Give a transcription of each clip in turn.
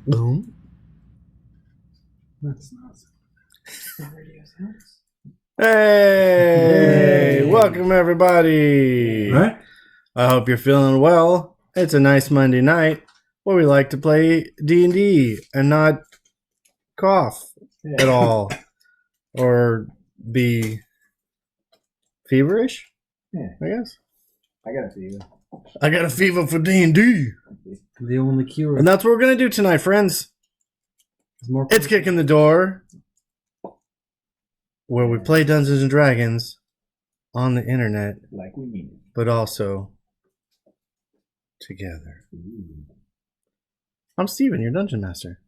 Boom. That's not radio's house. Hey, Yay. welcome everybody. Right? I hope you're feeling well. It's a nice Monday night where we like to play D&D and not cough at all or be feverish. Yeah. I guess. I got a fever. I got a fever for D&D. The only cure And that's what we're going to do tonight, friends. is more. It's Kicking the Door, where we play Dungeons and Dragons on the internet, Like we mean it. but also together. I'm Steven, your dungeon master.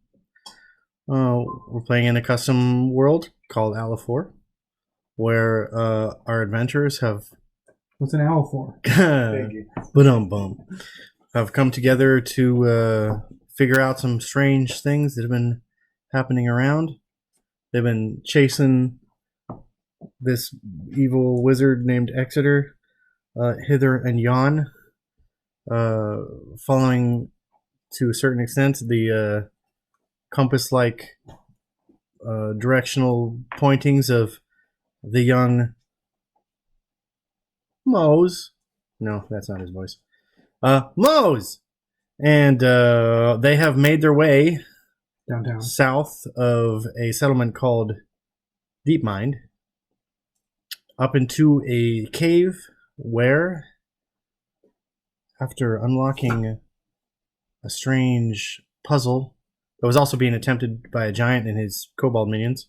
We're playing in a custom world called Alifor, where our adventurers have What's an owl for? Thank you. have come together to figure out some strange things that have been happening around. They've been chasing this evil wizard named Exeter hither and yon, following to a certain extent the compass-like directional pointings of the young Mose. No, that's not his voice. Mose! And they have made their way Downtown. south of a settlement called Deepmind, up into a cave where, after unlocking a strange puzzle that was also being attempted by a giant and his kobold minions,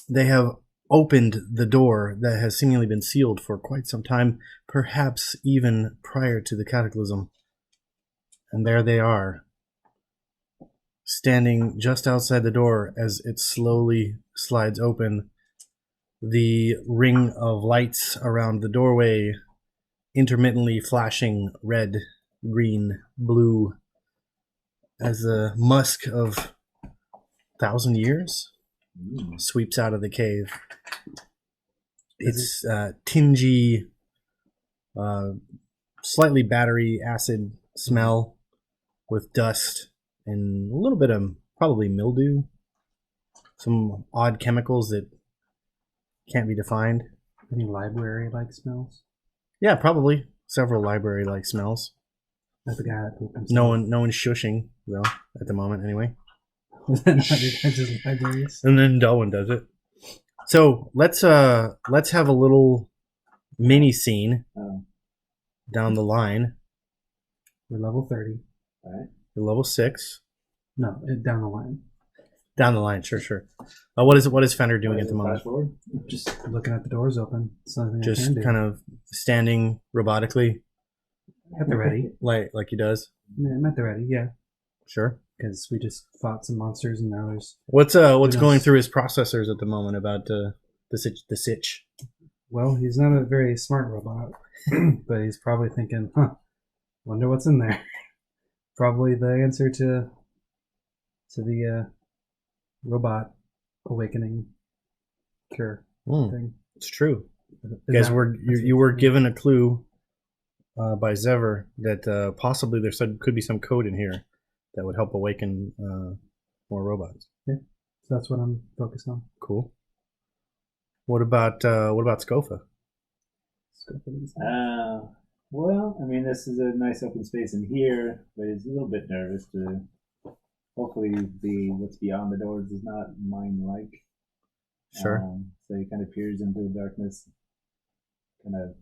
they have opened the door that has seemingly been sealed for quite some time, perhaps even prior to the cataclysm. And there they are, standing just outside the door as it slowly slides open. The ring of lights around the doorway intermittently flashing red, green, blue, as the musk of 1,000 years sweeps out of the cave. It's tingy, slightly battery acid smell with dust and a little bit of probably mildew. Some odd chemicals that can't be defined. Any library-like smells? Yeah, probably several library-like smells. That's the guy that opens. No one's shushing though at the moment, anyway. Was that not just libraries? And then Darwin does it. So let's have a little mini scene down the line. We're level 30. Alright. You're level 6. No, down the line. Down the line, sure. What is Fender doing at the Flash moment? forward? Just looking at the doors open. Something I Just can do. kind of standing robotically, At the ready. like he does. Yeah, I'm at the ready, yeah. Sure. Because we just fought some monsters and now there's... What's Yes. going through his processors at the moment about the sitch? Well, he's not a very smart robot. But he's probably thinking, wonder what's in there. Probably the answer to the robot awakening cure thing. It's true. Is You guys that- you were given a clue by Zever that possibly there could be some code in here that would help awaken more robots. So that's what I'm focused on. Cool. What about Scofa? Well, I mean, this is a nice open space in here, but he's a little bit nervous to. Hopefully, what's beyond the doors is not mine-like. Sure. So he kind of peers into the darkness, kind of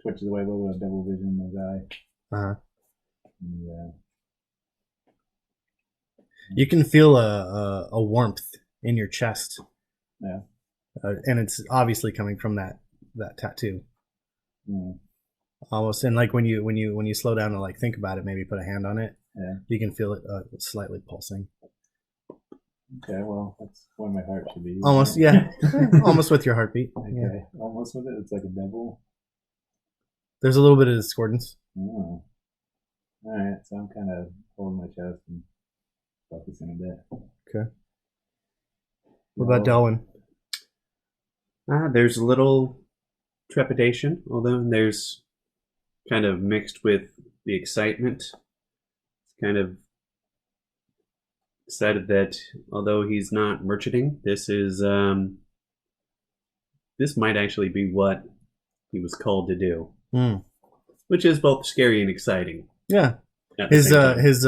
twitches away a little bit of double vision in his eye. Uh-huh. And, You can feel a warmth in your chest. Yeah. And it's obviously coming from that tattoo. yeah. Almost, and like when you slow down and like think about it, maybe put a hand on it. Yeah. You can feel it slightly pulsing. Okay, well, that's where my heart should be. Almost, yeah. Almost with your heartbeat. Okay, Yeah. almost with it. It's like a double. There's a little bit of discordance. Oh. Alright, so I'm kind of holding my chest and focusing a bit. Okay. What about Delwyn? There's a little trepidation, although there's kind of mixed with the excitement. It's kind of decided that although he's not merchanting, this might actually be what he was called to do, which is both scary and exciting. Yeah. At the same time. His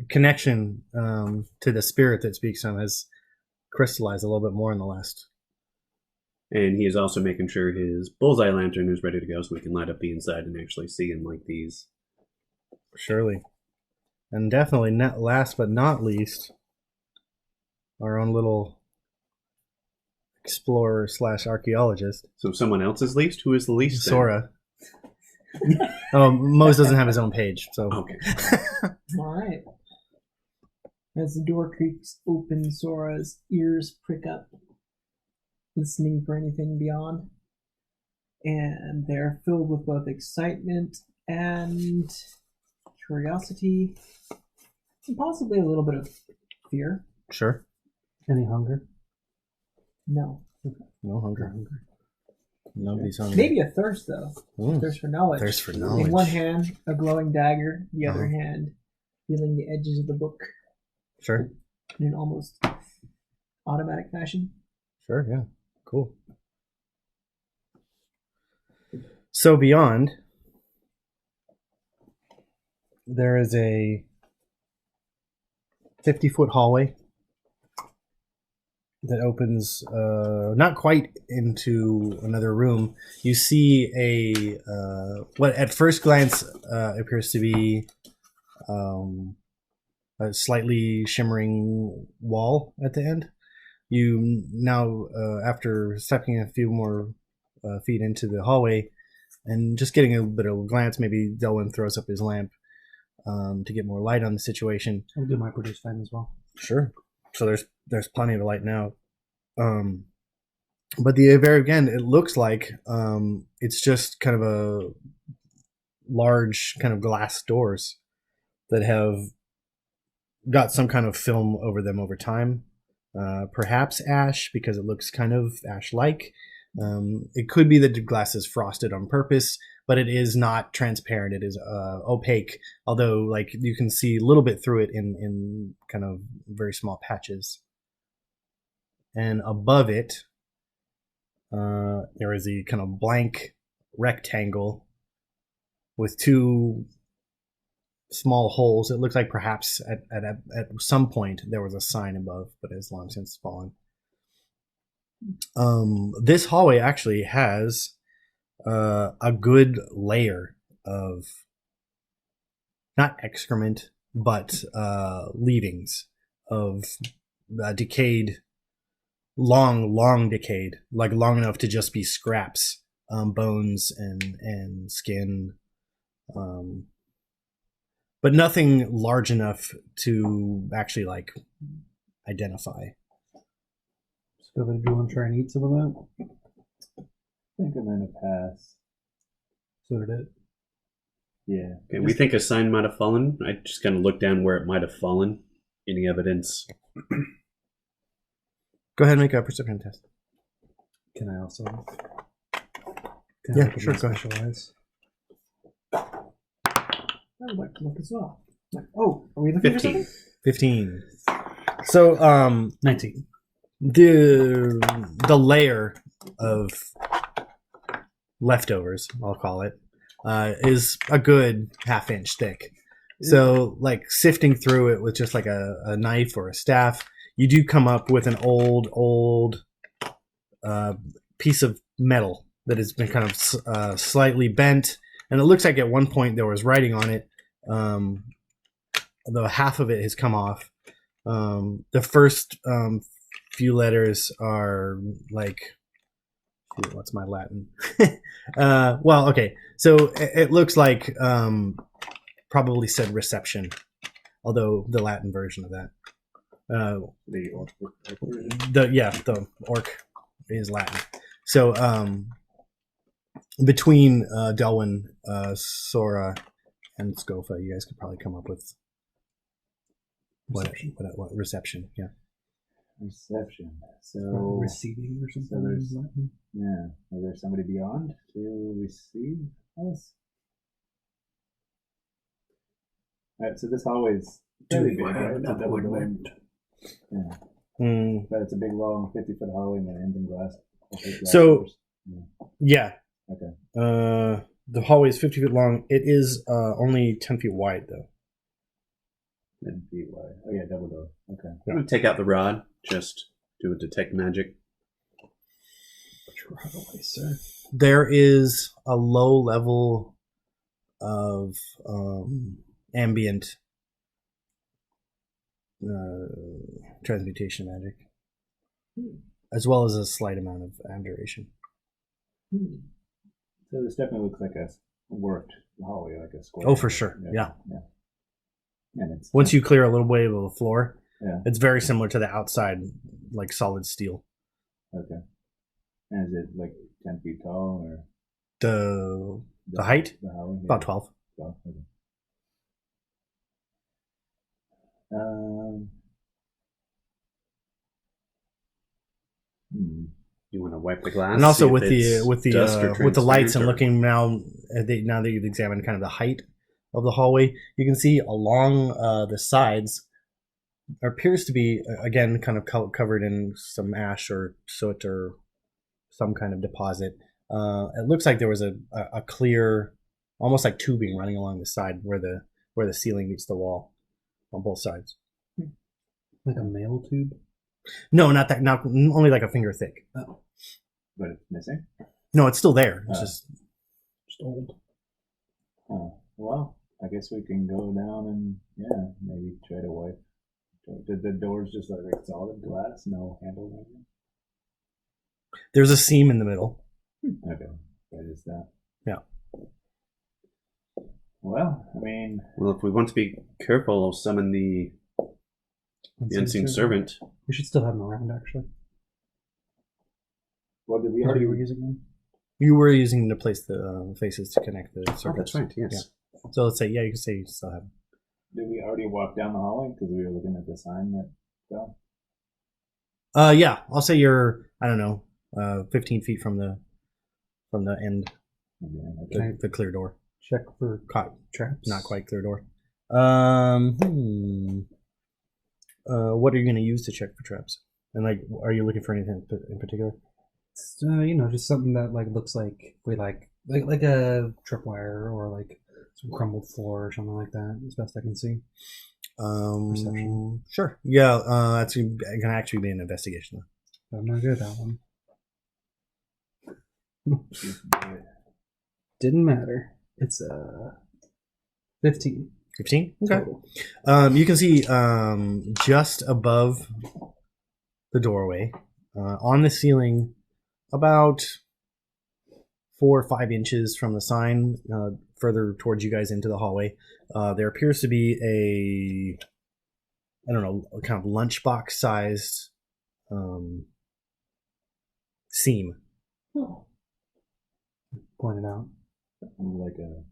connection to the spirit that speaks to him has crystallized a little bit more in the last. And he is also making sure his bullseye lantern is ready to go so we can light up the inside and actually see in like these. Surely. And definitely not last but not least, our own little explorer / archaeologist. So someone else is least? Who is the least? Sora. Oh, Mose doesn't have his own page, so. Okay. All right. As the door creaks open, Sora's ears prick up, listening for anything beyond. And they're filled with both excitement and curiosity, and possibly a little bit of fear. Sure. Any hunger? No. No hunger. Nobody's hungry. Maybe a thirst, though. Thirst for knowledge. Thirst for knowledge. In one hand, a glowing dagger. The other hand, feeling the edges of the book. Sure. In an almost automatic fashion. Sure, yeah. Cool. So beyond, there is a 50-foot hallway that opens not quite into another room. You see a what at first glance appears to be a slightly shimmering wall at the end. You now, after stepping a few more feet into the hallway and just getting a bit of a glance, maybe Delwyn throws up his lamp to get more light on the situation. I'll do my produce time as well. Sure. So there's plenty of light now. But the very again, it looks like it's just kind of a large kind of glass doors that have got some kind of film over them over time. Perhaps ash, because it looks kind of ash-like. It could be that the glass is frosted on purpose, but it is not transparent. It is opaque, although like you can see a little bit through it in kind of very small patches. And above it, there is a kind of blank rectangle with two small holes. It looks like perhaps at some point there was a sign above, but it has long since fallen. This hallway actually has a good layer of not excrement, but leavings of decayed, long decayed, like long enough to just be scraps, bones and skin, but nothing large enough to actually like identify. So do you want to try and eat some of that? I think I'm gonna pass. So did it. Yeah. Okay, we think a sign might have fallen. I just kind of look down where it might have fallen. Any evidence? Go ahead and make a perception test. Can I also? Yeah, sure, go ahead. Specialize? I would like to look as well. Oh, are we looking for 15. something? 15. So 19. the layer of leftovers, I'll call it, is a good half-inch thick. So like sifting through it with just like a knife or a staff, you do come up with an old piece of metal that has been kind of slightly bent, and it looks like at one point there was writing on it, though half of it has come off. The first few letters are like, what's my Latin? Well, okay, so it looks like probably said reception, although the Latin version of that. The orc version. The orc is Latin. So between Delwyn, Sora, and Scofa, you guys could probably come up with what reception. Yeah. Reception. So Receiving or something. there's- in Latin. yeah. Is there somebody beyond to receive us? Alright, so this hallway is fairly big, right? It's a double door. Yeah. Mm, But it's a big, long, 50-foot hallway and then ends in glass. So- doors. yeah. Okay. The hallway is 50 feet long. It is only 10 feet wide, though. 10 feet wide. Oh yeah, double door. Okay. I'm going to take out the rod, just do a detect magic. Put your rod away, sir. There is a low level of ambient transmutation magic, as well as a slight amount of abjuration. So this definitely looks like a worked hallway, like a square. Oh, for sure. Yeah. And it's Once you clear a little way of the floor, Yeah. it's very similar to the outside, like solid steel. Okay. And is it like 10 feet tall or The height? The hallway? About 12. 12. Okay. Um. You want to wipe the glass, And also see if with it's dust or with the lights transparent, and or- looking now that you've examined kind of the height of the hallway, you can see along the sides there appears to be again kind of covered in some ash or soot or some kind of deposit. It looks like there was a clear, almost like tubing running along the side where the ceiling meets the wall on both sides. Like a mail tube? No, not that. Not only like a finger thick. But it's missing. No, it's still there. It's Oh. just old. Oh, well, I guess we can go down and maybe try to wipe. Did the doors just look like solid glass, no handles or anything? there's a seam in the middle. Okay, that is that. Yeah. Well, I mean, Well, if we want to be careful, I'll summon the unseen servant. We should still have them around, actually. what did we What are already? you using them? You were using to place the faces to connect the Oh, circuits. that's right. Yes. So let's say, you can say you still have. Did we already walk down the hallway because we were looking at the sign that fell? Yeah, I'll say you're, I don't know, 15 feet from the end, Okay. the clear door. Check for Caught, traps. not quite clear door. What are you going to use to check for traps? And like, are you looking for anything in particular? It's, just something that like looks like we like a tripwire or like some crumbled floor or something like that. As best I can see. Perception. Sure. Yeah, that's going to actually be an investigation. But I'm not good at that one. Didn't matter. It's 15 15? Okay. total. You can see just above the doorway, on the ceiling, about 4 or 5 inches from the sign, further towards you guys into the hallway, there appears to be a kind of lunchbox sized seam. Oh. Point it out. Like a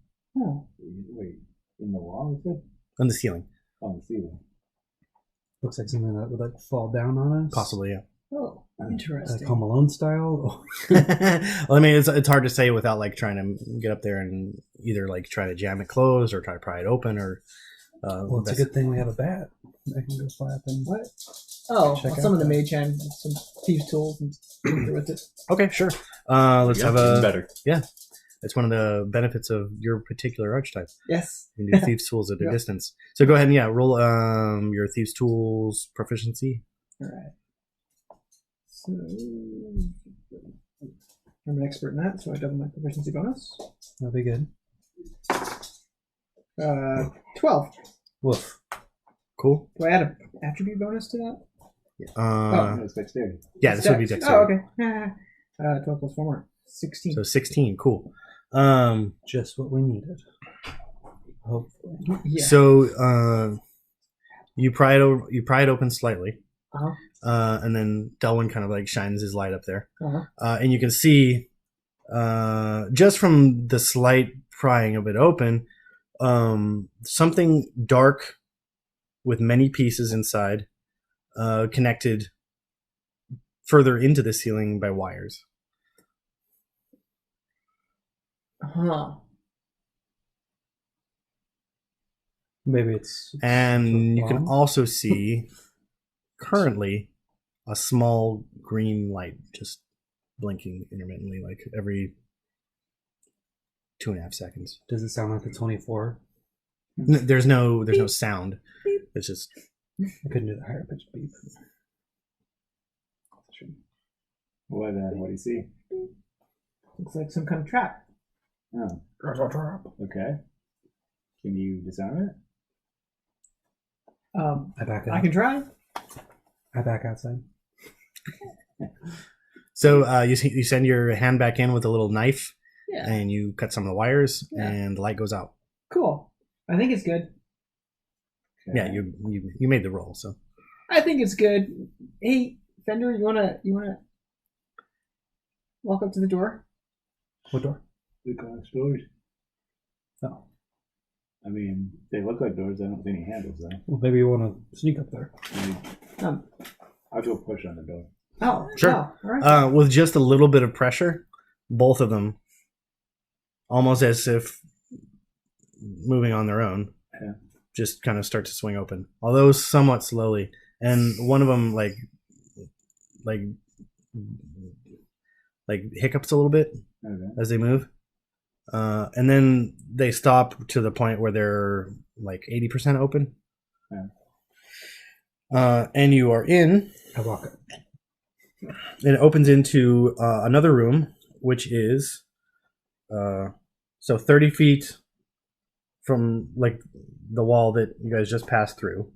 wait in the wall, is it? On the ceiling, On the ceiling. Looks like something that would like fall down on us. possibly, yeah. Oh, Like interesting. Home Alone style. Well, I mean, it's hard to say without like trying to get up there and either like try to jam it closed or try to pry it open or. Well, it's a good thing we have a bat. I can go fly up and What? Oh, Check some out of the that. mage hand, some thieves' tools, and go through with it. Okay, sure. Let's Yeah, have even a. better. It's one of the benefits of your particular archetype. Yes. You can do thieves' tools at a Yeah. distance. So go ahead and roll your thieves' tools proficiency. All right. So I'm an expert in that, so I double my proficiency bonus. that'll be good. 12. Woof. Cool. Do I add an attribute bonus to that? No, it's dexterity. Yeah, this would be Dex. dexterity. Oh, okay. 12 plus 4 more. 16. So 16. Cool. Just what we needed. Hopefully. Yeah. So you pry it open slightly, Uh-huh. and then Delwyn kind of like shines his light up there, Uh-huh. and you can see just from the slight prying of it open, something dark with many pieces inside, connected further into the ceiling by wires. Huh. Maybe it's And you can wrong. also see currently a small green light just blinking intermittently, like every 2.5 seconds. Does it sound like the 24? There's no sound. It's just I couldn't do the higher pitch beep. What do you see? Looks like some kind of trap. Oh, okay. Can you disarm it? I back I out. can try. I back outside. so you send your hand back in with a little knife, Yeah. and you cut some of the wires, Yeah. and the light goes out. Cool. I think it's good. Okay. Yeah, you made the roll, so I think it's good. Hey, Fender, you wanna walk up to the door? What door? The glass doors. Oh. I mean, they look like doors. I don't see any handles though. Well, maybe you want to sneak up there. I mean, Um. I'll go push on the door. Oh, Sure. wow. All right. with just a little bit of pressure, both of them, almost as if moving on their own, Yeah. just kind of start to swing open, although somewhat slowly. And one of them like hiccups a little bit Okay. as they move, and then they stop to the point where they're like 80% open. Yeah. And you are in. I walk up. And it opens into another room, which is so 30 feet from like the wall that you guys just passed through.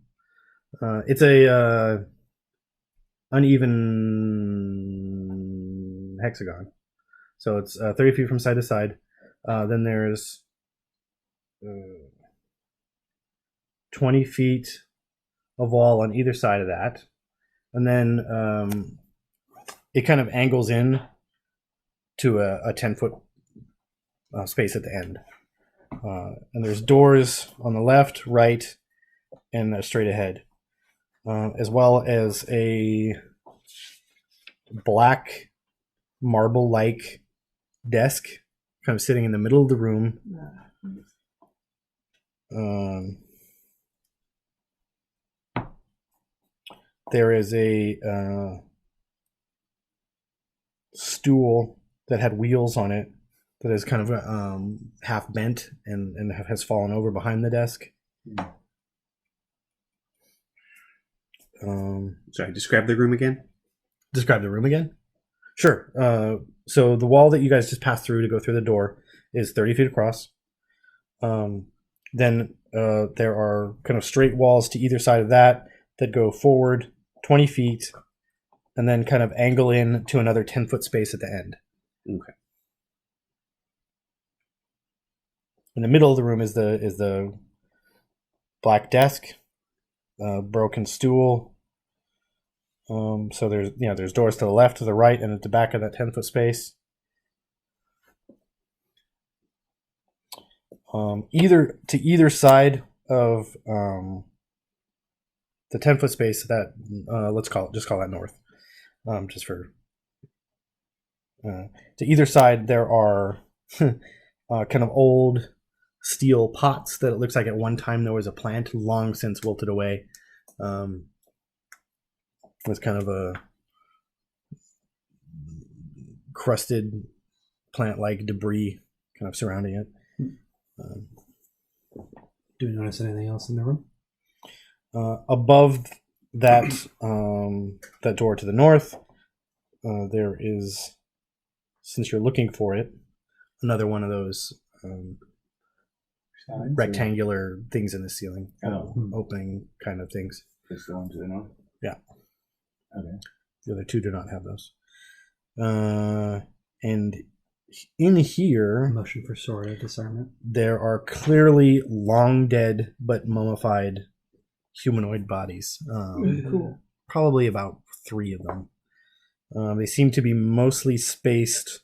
It's a uneven hexagon, so it's 30 feet from side to side. Then there's 20 feet of wall on either side of that, and then it kind of angles in to a 10-foot space at the end. And there's doors on the left, right, and straight ahead, as well as a black marble-like desk kind of sitting in the middle of the room. There is a stool that had wheels on it that is kind of half bent and has fallen over behind the desk. Sorry, describe the room again. Describe the room again? Sure. So the wall that you guys just passed through to go through the door is 30 feet across. Then there are kind of straight walls to either side of that go forward 20 feet and then kind of angle in to another 10-foot space at the end. Okay. In the middle of the room is the black desk, broken stool. So there's doors to the left, to the right, and at the back of that 10-foot space. Either side of the 10-foot space that let's call that north, just for to either side there are kind of old steel pots that it looks like at one time there was a plant long since wilted away, with kind of a crusted plant-like debris kind of surrounding it. Do you notice anything else in the room? Above that that door to the north, there is, since you're looking for it, another one of those rectangular things in the ceiling, opening kind of things. Just the one to the north? Yeah. Okay. The other two do not have those. And in here, Motion for Sora disarmament. there are clearly long dead but mummified humanoid bodies. Cool. Probably about 3 of them. They seem to be mostly spaced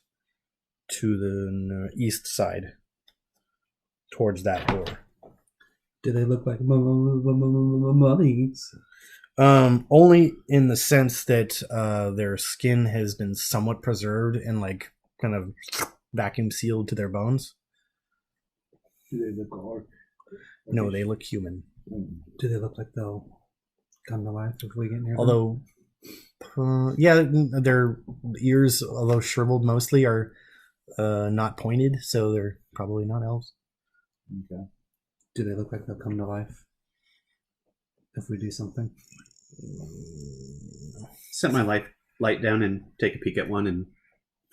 to the east side, towards that door. Do they look like mummies? Only in the sense that their skin has been somewhat preserved and like kind of vacuum sealed to their bones. Do they look orc? No, they look human. Do they look like they'll come to life if we get near them. Although, yeah, their ears, although shriveled mostly, are not pointed, so they're probably not elves. Okay. Do they look like they'll come to life if we do something? Set my light down and take a peek at one and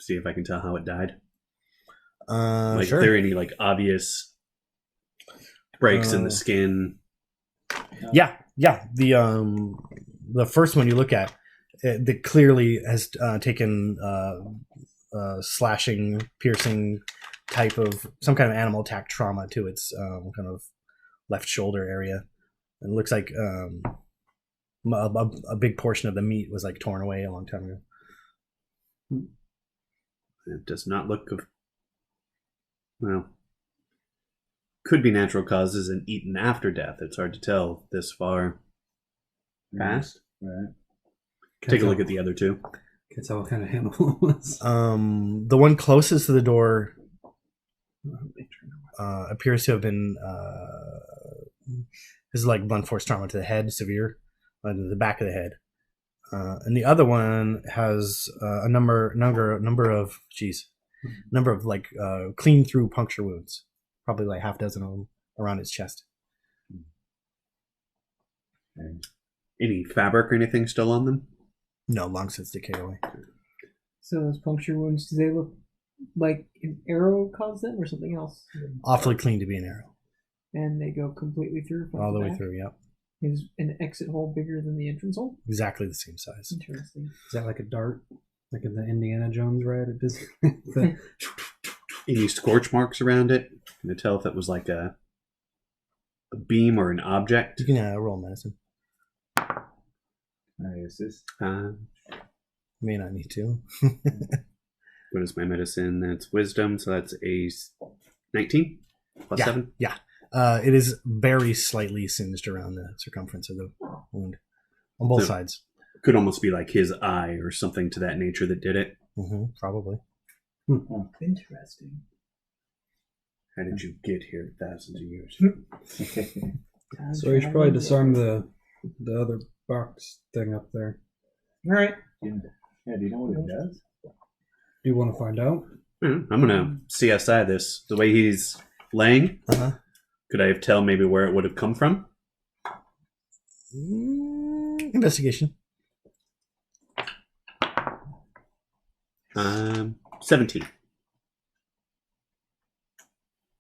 see if I can tell how it died. Like, Sure. if there are any like obvious breaks in the skin. Yeah. The first one you look at, that clearly has taken slashing, piercing type of some kind of animal attack trauma to its kind of left shoulder area. It looks like a big portion of the meat was like torn away a long time ago. It does not look of. Well, could be natural causes and eaten after death. It's hard to tell this far past. Right. Take a look at the other two. Can tell what kind of animal it was. The one closest to the door appears to have been this is like blunt force trauma to the head, severe, to the back of the head, and the other one has a number of like clean through puncture wounds, probably like half dozen of them around its chest. Any fabric or anything still on them? No, long since decayed away. So those puncture wounds, do they look like an arrow caused them or something else? Awfully clean to be an arrow. And they go completely through? front All to the way back? through, yep. Is an exit hole bigger than the entrance hole? Exactly the same size. Interesting. Is that like a dart? Like in the Indiana Jones ride? It just Any scorch marks around it? Can you tell if it was like a beam or an object? You can roll medicine. I assist. May not need to. What is my medicine? That's wisdom, so that's a 19 plus Yeah. 7. Yeah. It is very slightly singed around the circumference of the wound on both So- sides. Could almost be like his eye or something to that nature that did it. Probably. Interesting. How did you get here thousands of years? So you should probably disarm the other box thing up there. All right. Yeah, do you know what it does? Do you want to find out? I'm gonna CSI this. The way he's laying, could I tell maybe where it would have come from? Investigation. 17.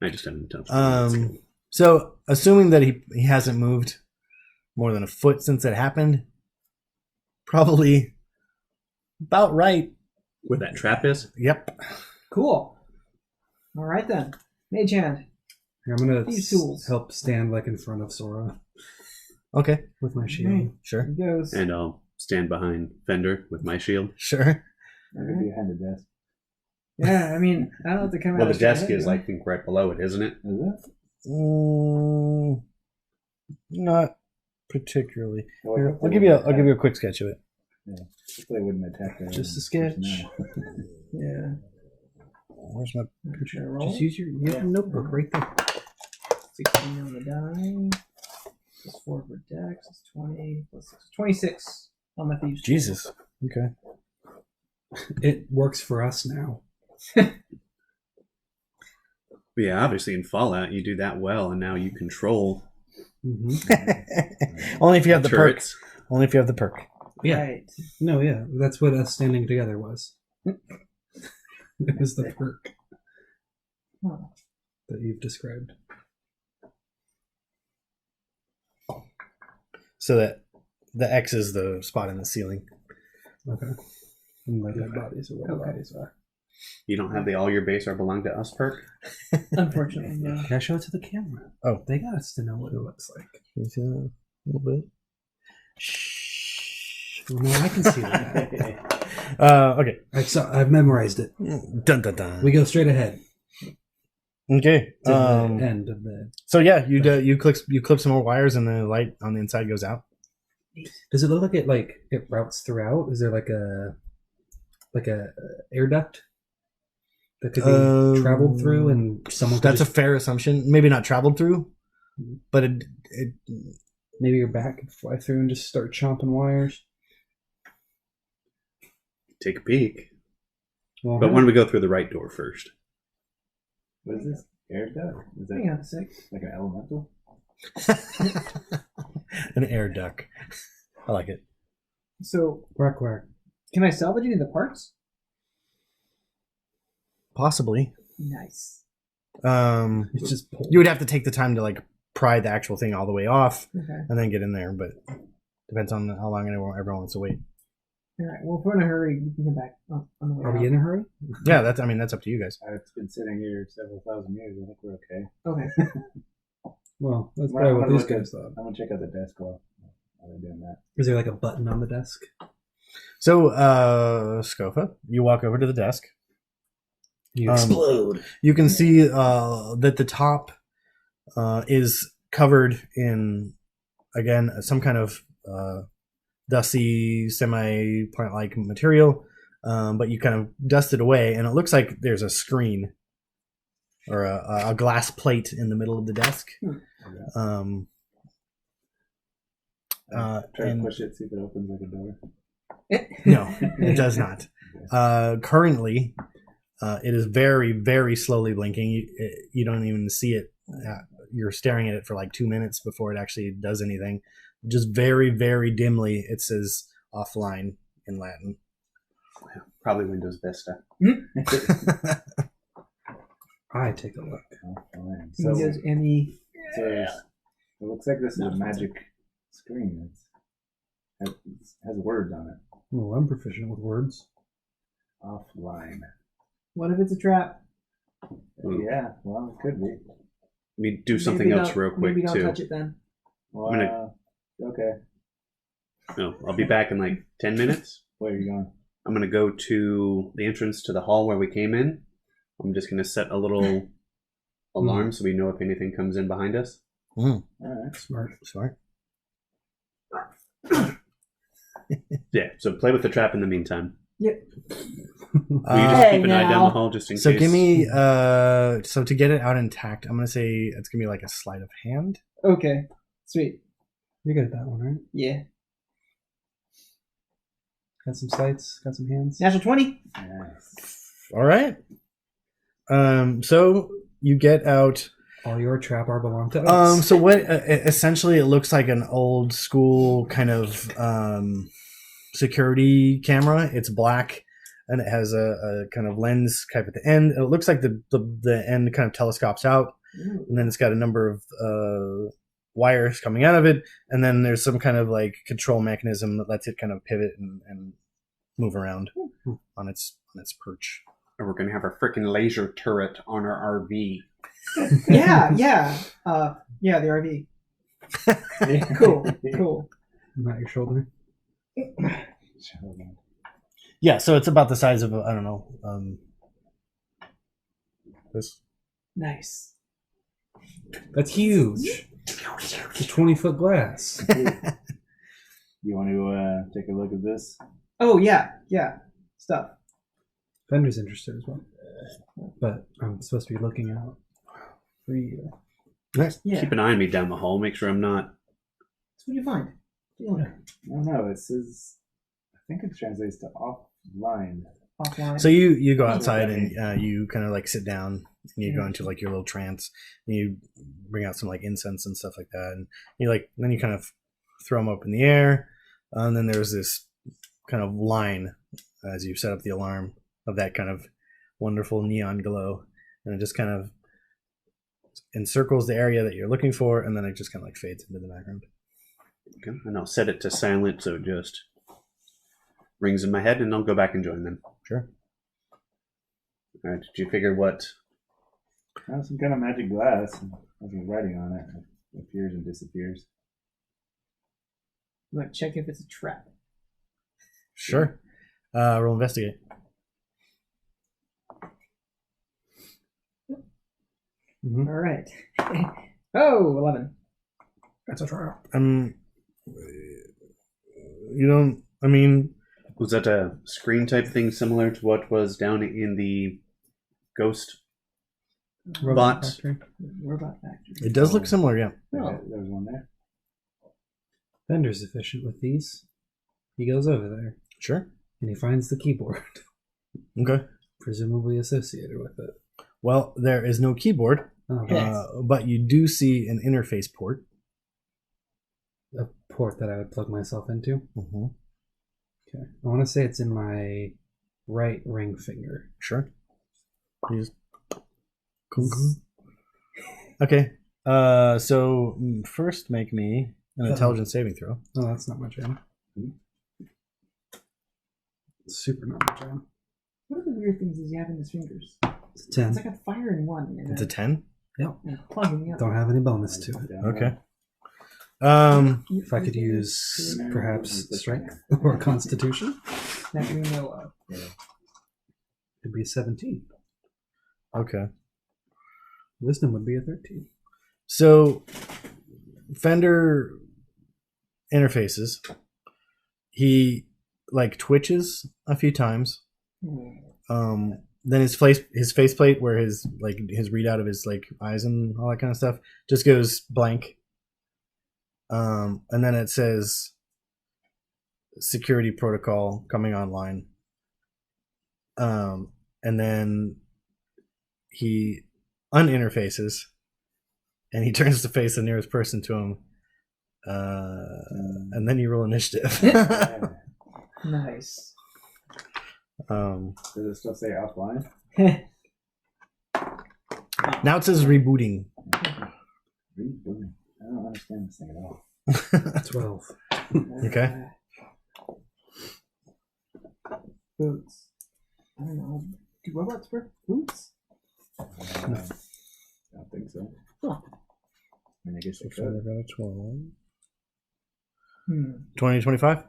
I just haven't touched. So, assuming that he hasn't moved more than a foot since it happened, probably about right. Where that trap is? Yep. Cool. All right then. Mage hand. Here, I'm gonna These tools. help stand like in front of Sora Okay. with my shield. Right. Sure. Here goes. And I'll stand behind Fender with my shield. Sure. Maybe behind the desk. Yeah, I mean, I don't have to come out. Well, the straight desk ahead, is, do I? I think, right below it, isn't it? Is it? Not particularly. Well, I Here, hope they I'll give you wouldn't a quick sketch of it. Hopefully they wouldn't attack the Just a sketch. personnel. Yeah. Where's my? Should I roll? Just use your notebook right there. 16 on the die. Plus 4 for dex. It's 20 plus 6. 26 on my thieves. Jesus. Okay. It works for us now. But yeah, obviously in Fallout you do that well, and now you control Only if you have the perk. turrets. Only if you have the perk. Yeah. Right. No, yeah. That's what us standing together was. It was the perk Huh. that you've described. So that the X is the spot in the ceiling. Okay. And my dead bodies are where the Okay. bodies are. You don't have the all your base are belong to us perk? Unfortunately, no. Can I show it to the camera? Oh. They got us to know what it looks like. Can you see that a little bit? Well, no, I can see that. Okay. I've memorized it. Dun dun dun. We go straight ahead Okay. to the end of the. So yeah, you clip some more wires and the light on the inside goes out. Does it look like it routes throughout? Is there like a air duct that could be traveled through, and someone? Could That's a fair assumption. Maybe not traveled through, but it Maybe your bat could fly through and just start chomping wires. Take a peek. Well, But why don't we go through the right door first? What is this? Air duct? Is Hang that on a sec. like an elemental? An air duck. I like it. So, Quack. can I salvage any of the parts? Possibly. Nice. It's just pulled. You would have to take the time to like pry the actual thing all the way off Okay. and then get in there, but depends on how long everyone wants to wait. All right. Well, if we're in a hurry, we can come back on the way Are out. we in a hurry? Yeah, that's up to you guys. It's been sitting here several thousand years. I think we're okay. Okay. Well, that's Well, probably I'm what gonna these look guys thought. I'm gonna check out the desk while they're doing that. Is there like a button on the desk? So, Scofa, you walk over to the desk. You explode. You can see that the top is covered in, again, some kind of dusty, semi-plant-like material, but you kind of dust it away, and it looks like there's a screen or a glass plate in the middle of the desk. Try to and push it, see if it opens like a door. no, it does not. Currently, it is very, very slowly blinking. You don't even see it. You're staring at it for like 2 minutes before it actually does anything. Just very, very dimly, it says offline in Latin. Probably Windows Vista. I take a look. So, Windows ME. it looks like this is a magic screen. It has words on it. Well, I'm proficient with words. Offline. What if it's a trap? Yeah, well, it could be. We do something Maybe else don't- real quick Maybe don't too. touch it then. Well, I'm gonna- okay. No, I'll be back in like 10 minutes. Where are you going? I'm gonna go to the entrance to the hall where we came in. I'm just gonna set a little alarm so we know if anything comes in behind us. All right. Smart. Yeah, so play with the trap in the meantime. Yep. Will you just Hey, keep an eye down now. the hall just in So case? give me so to get it out intact, I'm gonna say it's gonna be like a sleight of hand. Okay. Sweet. You're good at that one, right? Yeah. Got some sights, got some hands. Natural 20. Nice. All right. So you get out. All your trap are belong to us. So what? Essentially, it looks like an old school kind of security camera. It's black, and it has a kind of lens type at the end. It looks like the end kind of telescopes out, and then it's got a number of wires coming out of it, and then there's some kind of like control mechanism that lets it kind of pivot and move around on its perch. Or we're gonna have our freaking laser turret on our RV. Yeah. Yeah, the RV. Cool. Not your shoulder. Yeah, so it's about the size of I don't know this. Nice. That's huge. It's a 20-foot glass. You want to take a look at this? Oh, yeah. Stuff. Fender's interested as well. But I'm supposed to be looking out for you. Nice. Yeah. Keep an eye on me down the hall. Make sure I'm not. So what do you find? I don't know. It says, I think it translates to offline. Offline. So you go outside and you kind of like sit down and you go into like your little trance and you bring out some like incense and stuff like that, and you like then you kind of throw them up in the air, and then there's this kind of line as you set up the alarm of that kind of wonderful neon glow, and it just kind of encircles the area that you're looking for, and then it just kind of like fades into the background. Okay. And I'll set it to silent so it just rings in my head, and I'll go back and join them. Sure. All right. Did you figure what? Some kind of magic glass. Has some writing on it. It appears and disappears. I'm gonna check if it's a trap. Sure. Roll investigate. Mm-hmm. All right. Oh, 11. That's a trap. You don't. I mean, Was that a screen type thing similar to what was down in the ghost? Robot But- factory. Robot factory. it does look similar. Yeah. Oh. There was one there. Fender's efficient with these. He goes over there Sure. and he finds the keyboard, Okay. presumably associated with it. Well, there is no keyboard, Oh, Yes. but you do see an interface port. a port that I would plug myself into. Mm-hmm. Okay. I want to say it's in my right ring finger. Sure. You just... Okay. So first make me an intelligence saving throw. Oh, that's not my jam. Super not my jam. What are the weird things does he have in his fingers? It's a 10. It's like a fire in one and It's a 10. Yep. and a plug in the other. Don't have any bonus to it. Okay. If I could use perhaps strength or constitution, that we know of. it'd be a 17. Okay. Wisdom would be a 13. So Fender interfaces. He like twitches a few times. Then his faceplate, where his readout of his like eyes and all that kind of stuff, just goes blank. And then it says security protocol coming online. And then he uninterfaces and he turns to face the nearest person to him. And then you roll initiative. Nice. Does it still say offline? Now it says rebooting. Rebooting. I don't understand this thing at all. 12. Okay. Boots. I don't know. Do robots wear boots? I don't think so. Huh. I mean, I guess they So I could. got a 12. Hmm. 20 to 25?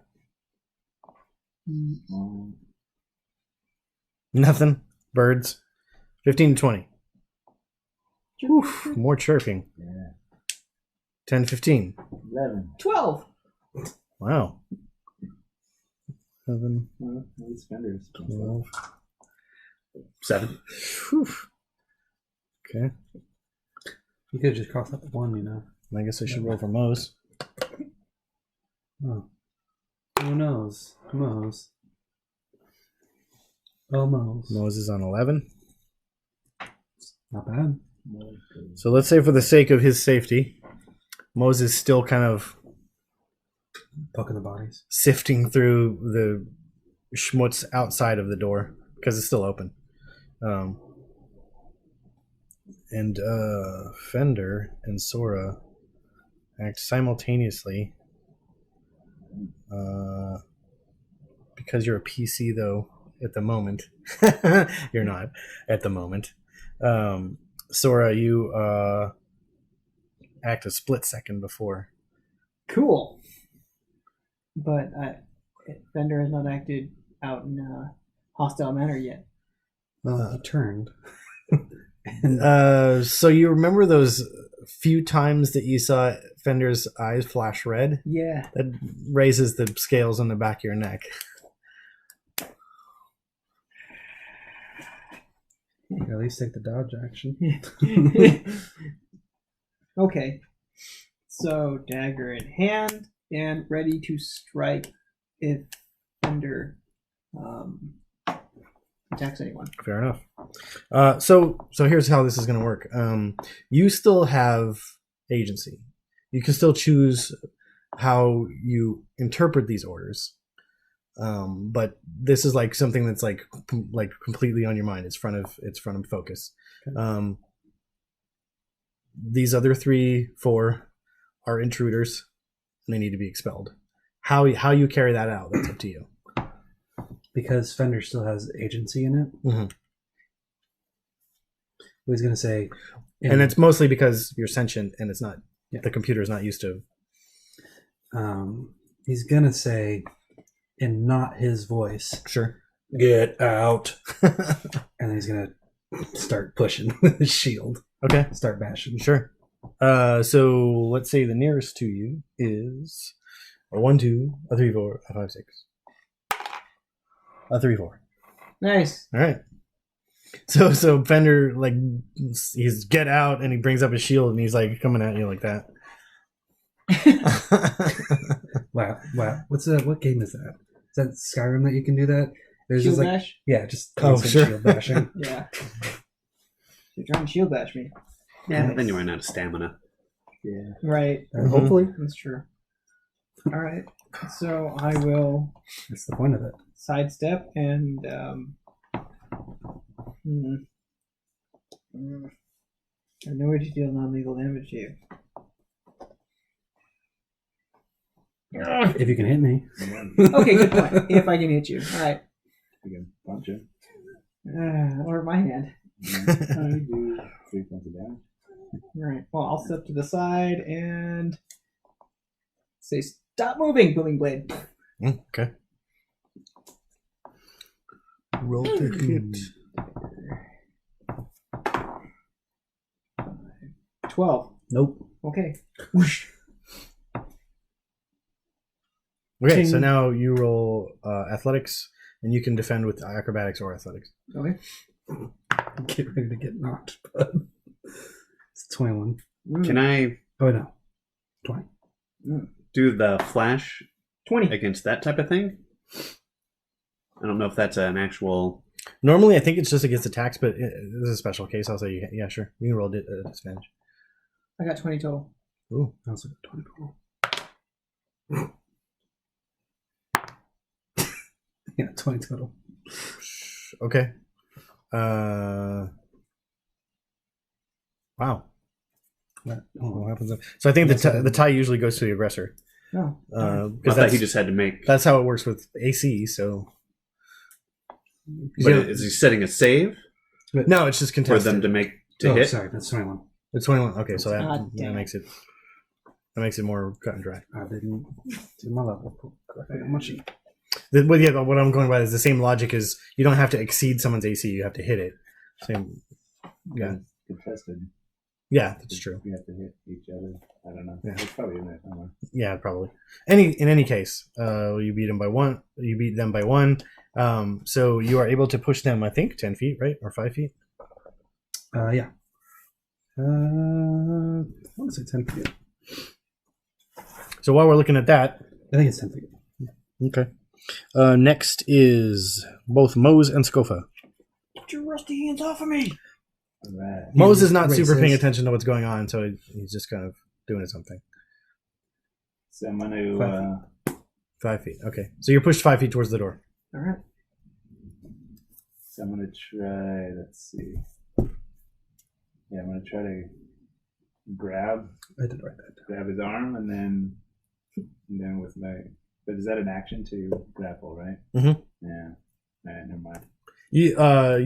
Um, Nothing. Birds. 15 to 20. Oof, more chirping. yeah. 10 to 15. 11. 12. Wow. 7, Well, at least Fender's. 12. 7. Whew. Okay. You could just cross out the 1, you know. I guess I should roll for Moe's. Oh. Who knows? Moe's. Oh, Moe's. Moe's is on 11. Not bad. So let's say for the sake of his safety, Moe's is still kind of Poking the bodies. sifting through the schmutz outside of the door because it's still open. And Fender and Sora act simultaneously. Because you're a PC, though, at the moment. You're not at the moment. Sora, you act a split second before. Cool. But Fender has not acted out in a hostile manner yet. Well, he turned. So you remember those few times that you saw Fender's eyes flash red? Yeah. That raises the scales on the back of your neck. At least take the dodge action. Okay. So dagger in hand and ready to strike if Fender attacks anyone. Fair enough. So here's how this is going to work. You still have agency. You can still choose how you interpret these orders. But this is like something that's like completely on your mind. It's front of focus. Okay. These other 4 are intruders, and they need to be expelled. How you carry that out, that's up to you. Because Fender still has agency in it. Mhm. He's going to say... And it's mostly because you're sentient, and it's not. Yeah. The computer is not used to. He's going to say, in not his voice, Sure. "Get out." And then he's going to start pushing with his shield. Okay. Start bashing. Sure. So let's say the nearest to you is a 1, 2, a 3, 4, a 5, 6. A 3, 4. Nice. All right. So Fender, like, he's get out, and he brings up his shield, and he's like coming at you like that. Wow. What game is that? Is that Skyrim that you can do that? There's Shield just like bash? yeah, just Oh, constant sure. shield bashing. Yeah. You're trying to shield bash me. Yeah, but then you run out of stamina. Yeah. Right. Hopefully, That's true. All right. So I will that's the point of it. sidestep and I know where to deal non-lethal damage to you. If you can hit me, Okay, good point. If I can hit you. All right. You can punch him. Or my hand. You do 3 points of damage. All right. Well, I'll step to the side and say, "Stop moving, booming blade." Okay. Roll to hit. 12. nope. Okay. Whoosh. Okay, so Ting. now you roll athletics, and you can defend with acrobatics or athletics. Okay. Get ready to get knocked. But it's 21. Can I Oh no, 20. do the flash 20. against that type of thing? I don't know if that's an actual. Normally, I think it's just against attacks, but this is a special case. I'll say, yeah, sure. You can roll disadvantage. I got 20 total. Ooh. I also got 20 total. Yeah, 20 total. Okay. Wow. What happens then? So I think the tie usually goes to the aggressor. No. I Because thought he just had to make. that's how it works with AC. So But is he setting a save no, it's just for contested. them to make to Oh, hit? sorry, that's 21. It's 21. Okay, so God that damn it. makes it more cut and dry. I didn't do my level. Correctly. How much? Well, yeah, what I'm going by is the same logic as you don't have to exceed someone's AC; you have to hit it. Same. Yeah, Contested. yeah, that's true. You have to hit each other. I don't know. Yeah. It's probably in there somewhere. Yeah, probably. In any case, you beat them by one. You beat them by one. So you are able to push them. I think 10 feet, right, or 5 feet. Yeah. I want to say 10 feet. So while we're looking at that, I think it's 10 feet. okay. Next is both Mose and Scofa. Get your rusty hands off of me. All right. Mose is not Raises. super paying attention to what's going on, so he's just kind of doing his own thing. So I'm going to 5 feet. Okay, so you're pushed 5 feet towards the door. All right. So I'm going to try, let's see. Yeah, I'm going to try to grab I did write that down. grab his arm and then with my, but is that an action to grapple, right? Mhm. Yeah. All right, never mind. You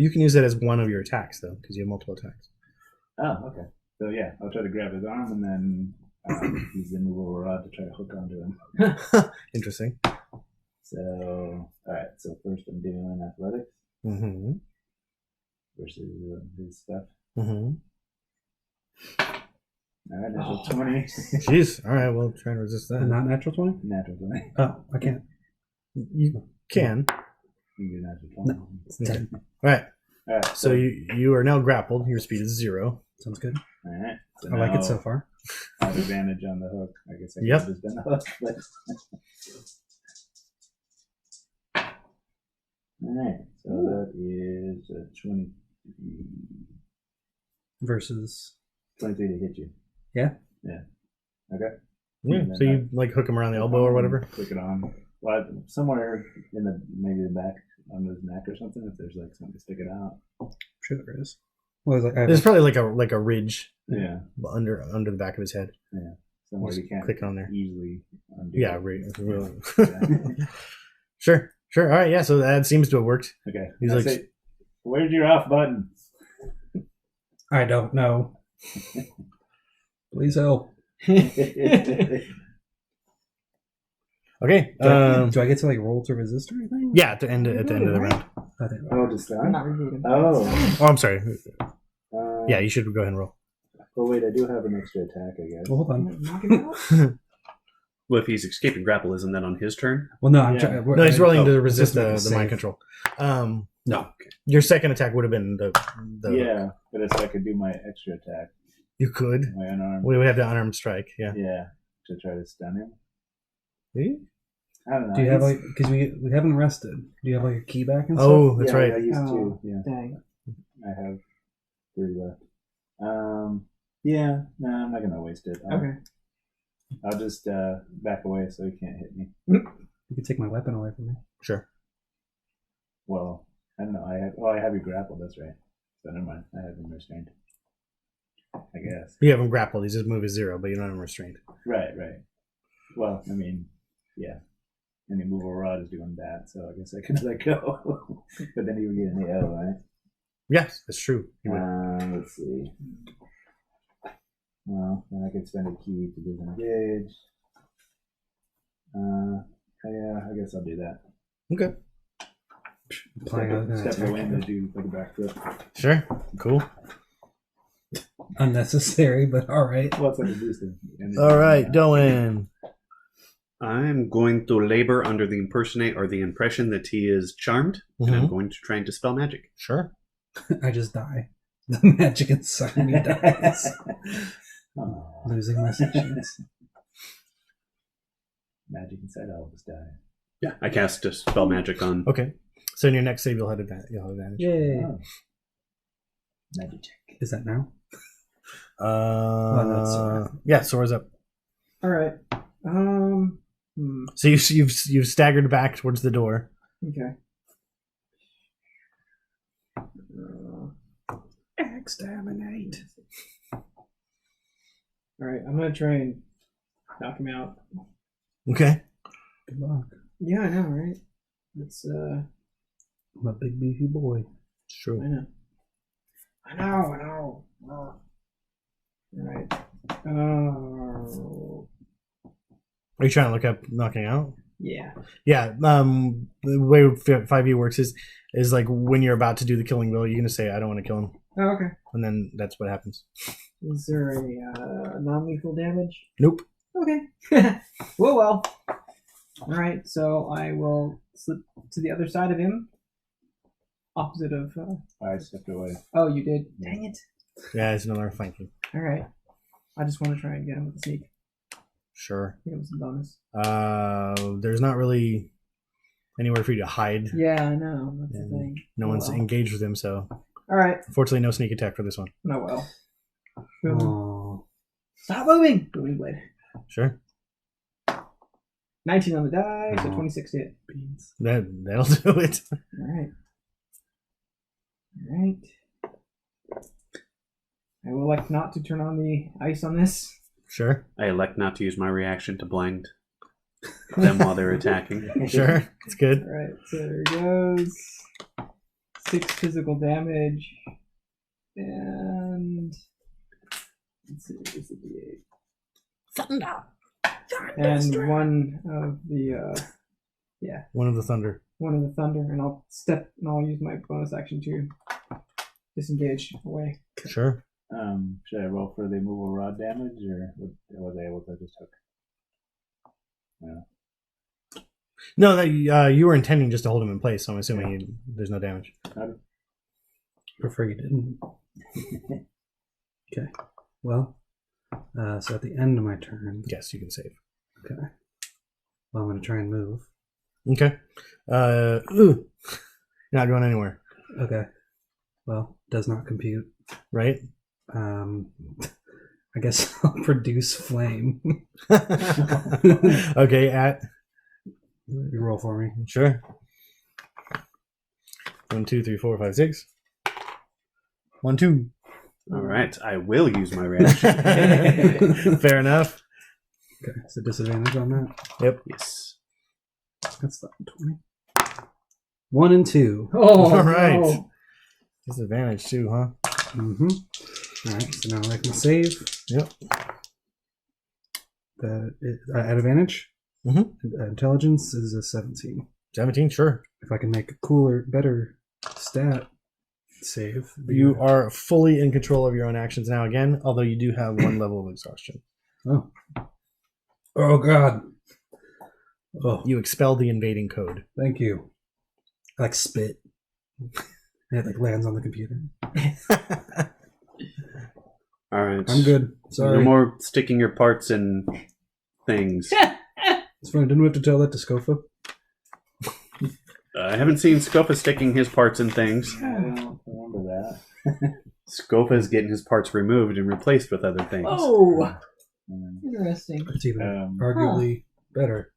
can use that as one of your attacks though, because you have multiple attacks. Oh, okay. So yeah, I'll try to grab his arm and then use the immovable rod to try to hook onto him. Interesting. So, all right. So first I'm doing athletics Mm-hmm. versus his stuff. Mm-hmm. All right, natural 20. Jeez. All right. Well, try and resist that. Not natural 20? Natural 20. Oh, I can't. You can. You do natural 20. No, it's 10. All right. All right. So you are now grappled. Your speed is 0. Sounds good. All right. So I like now it so far. I have advantage on the hook. I guess I could Yep. have just done the hook, but. All right. So that is 20, Versus. 23 to hit you. Yeah? Yeah. Okay. Yeah. So you like hook him around the elbow or whatever. Click it on. Well, somewhere in the maybe the back on his neck or something. If there's like something to stick it out. I'm sure there is. Well, like, There's probably like a ridge Yeah. under the back of his head. Somewhere Just you can't click on there. easily undo. Yeah. it. Right. Yeah. Sure. All right. Yeah. So that seems to have worked. Okay. He's I like- say, where's your off button? I don't know. Please help. Okay. Do I get to like roll to resist or anything? Yeah. At the end of the round. I think. Oh, just I'm not that? rebooting. Oh. Oh, I'm sorry. Uh, Yeah. You should go ahead and roll. Oh wait, I do have an extra attack, I guess. Well, hold on. Knock it out. Well, if he's escaping grapple, isn't that on his turn? Well, no, I'm Yeah. trying. No, he's rolling Oh, to resist just make a the mind save. control. No. Your second attack would have been the Yeah, but if I could do my extra attack, You could. my unarmed. We would have the unarmed strike. Yeah. Yeah, to try to stun him. See? I don't know. Do you have He's- like, because we haven't rested. Do you have like a key back and Oh, stuff? that's yeah, right. I used Oh, to. Yeah, dang. I have 3 left. Yeah, no, I'm not gonna waste it. Okay. I'll just back away so he can't hit me. You could take my weapon away from me. Sure. Well, I don't know. I have you grappled. That's right. So never mind. I have him restrained. I guess. You have him grappled. His move is 0, but you don't have him restrained. Right. Well, I mean, yeah. Any movable rod is doing that, so I guess I could let go. But then he would get an AO, right? Yes, that's true. You would. Let's see. Well, then I could spend a key to disengage. Yeah, I guess I'll do that. Okay. Step away and do like a backflip. Sure. Cool. Unnecessary, but all right. Well, it's like a booster. All right, Dylan. I'm going to labor under the impression that he is charmed, and I'm Mhm. going to try and dispel magic. Sure. I just die. The magic inside me dies. Oh, Losing my sections. magic inside all of us die. Yeah, I cast dispel magic on. Okay. So in your next save, you'll have advantage. Yay. Oh. Magic check. Is that now? Uh, that's Sora. Yeah, Sora's up. All right. So you've staggered back towards the door. Okay. Exterminate. All right. I'm gonna try and knock him out. Okay. Good luck. Yeah, I know, right? It's I'm a big beefy boy. It's true. I know. All right. Oh. Are you trying to look up knocking out? Yeah. Yeah. The way 5e works is like when you're about to do the killing blow, you're gonna say, "I don't want to kill him," Oh, okay. and then that's what happens. Is there a non-lethal damage? Nope. Okay. Well. All right. So I will slip to the other side of him, opposite of. I stepped away. Oh, you did. Dang it. Yeah, it's another flanking. All right. I just want to try and get him with a sneak. Sure. Give him some bonus. There's not really anywhere for you to hide. Yeah, I know. That's the And thing. no one's well. engaged with him, so All right. unfortunately, no sneak attack for this one. No, well. Boom. Oh. Stop moving. Booming blade. Sure. 19 on the die, so Oh. 26 to hit. Beans. That'll do it. All right. All right. I will like not to turn on the ice on this. Sure. I elect not to use my reaction to blind them while they're attacking. Sure. It's good. All right, so there goes 6 physical damage, and let's see, this is the 8. Thunder. And one of the One of the thunder. thunder, and I'll use my bonus action to disengage away. Sure. Should I roll for the movable rod damage, or was I able to just hook? Yeah. No, that you were intending just to hold him in place, so I'm assuming there's no damage. Prefer you didn't. Okay. Well, so at the end of my turn, Yes, you can save. okay. Well, I'm going to try and move. Okay. You're not going anywhere, Okay. Well, does not compute. right? I guess I'll produce flame. Okay, You roll for me. sure. 1, 2, 3, 4, 5, 6. 1, 2. All right, I will use my reaction. Fair enough. Okay, so disadvantage on that. Yep. Yes. That's the 20. 1 and 2. Oh, All right. no. Disadvantage too, huh? Mm-hmm. All right, so now I can save. Yep. At advantage. Mhm. Intelligence is a 17. 17, sure. If I can make a cooler, better stat save, You are fully in control of your own actions now again, although you do have 1 level of exhaustion. Oh. Oh God. Oh, You expelled the invading code. thank you. I like spit. And it like lands on the computer. All right. I'm good. Sorry. No more sticking your parts in things. It's funny. Didn't we have to tell that to Scofa? I haven't seen Scopa sticking his parts in things. I don't remember that. Scopa is getting his parts removed and replaced with other things. Oh, Mm. interesting. It's even Um, arguably better.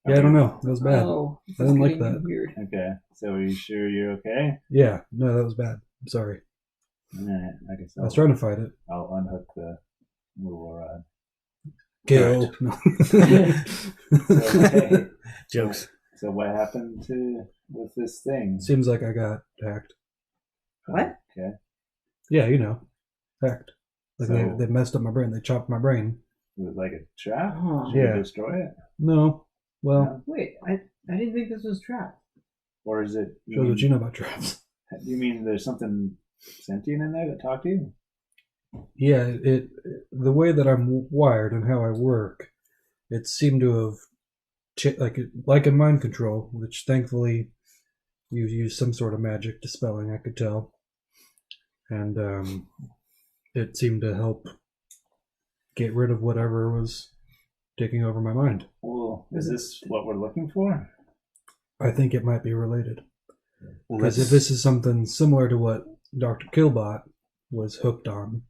Yeah, I don't know. That was bad. Oh, this I is didn't like getting that. Weird. Okay, so are you sure you're okay? Yeah, no, that was bad. I'm sorry. Alright, I guess I was trying to fight it. I'll unhook the movable rod. Kill. So, okay. Jokes. So what happened with this thing? Seems like I got hacked. What? Okay. Yeah, hacked. Like So- they messed up my brain. They chopped my brain. Was it like a trap? Huh. Should we Yeah. destroy it? No. Well, No? Wait, I didn't think this was trapped. Or is it? shows what you know about traps. You mean there's something sentient in there that talked to you? Yeah, the way that I'm wired and how I work, it seemed to have like a mind control, which thankfully you used some sort of magic dispelling. I could tell, and it seemed to help get rid of whatever was taking over my mind. Well, is this what we're looking for? I think it might be related Well, because if this is something similar to what Dr. Killbot was hooked on,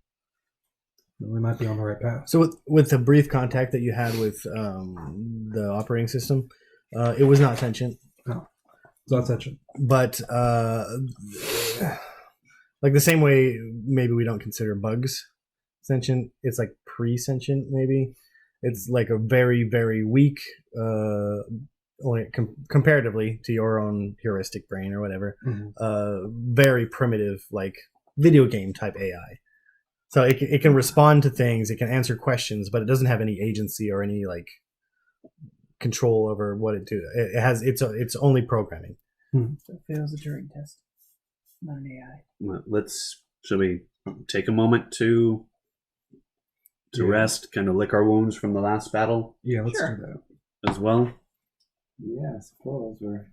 then we might be on the right path. So with the brief contact that you had with the operating system, it was not sentient, It's not such a but like the same way maybe we don't consider bugs sentient, it's like pre-sentient maybe. It's like a very, very weak, only comparatively to your own heuristic brain or whatever, very primitive, like video game type AI. So it can respond to things, it can answer questions, but it doesn't have any agency or any like control over what it do. It has it's only programming. So it fails the Turing test. Not an AI. Well, shall we take a moment to Yeah. rest, kind of lick our wounds from the last battle yeah. Let's Sure. do that. as well? Yeah, I suppose we're.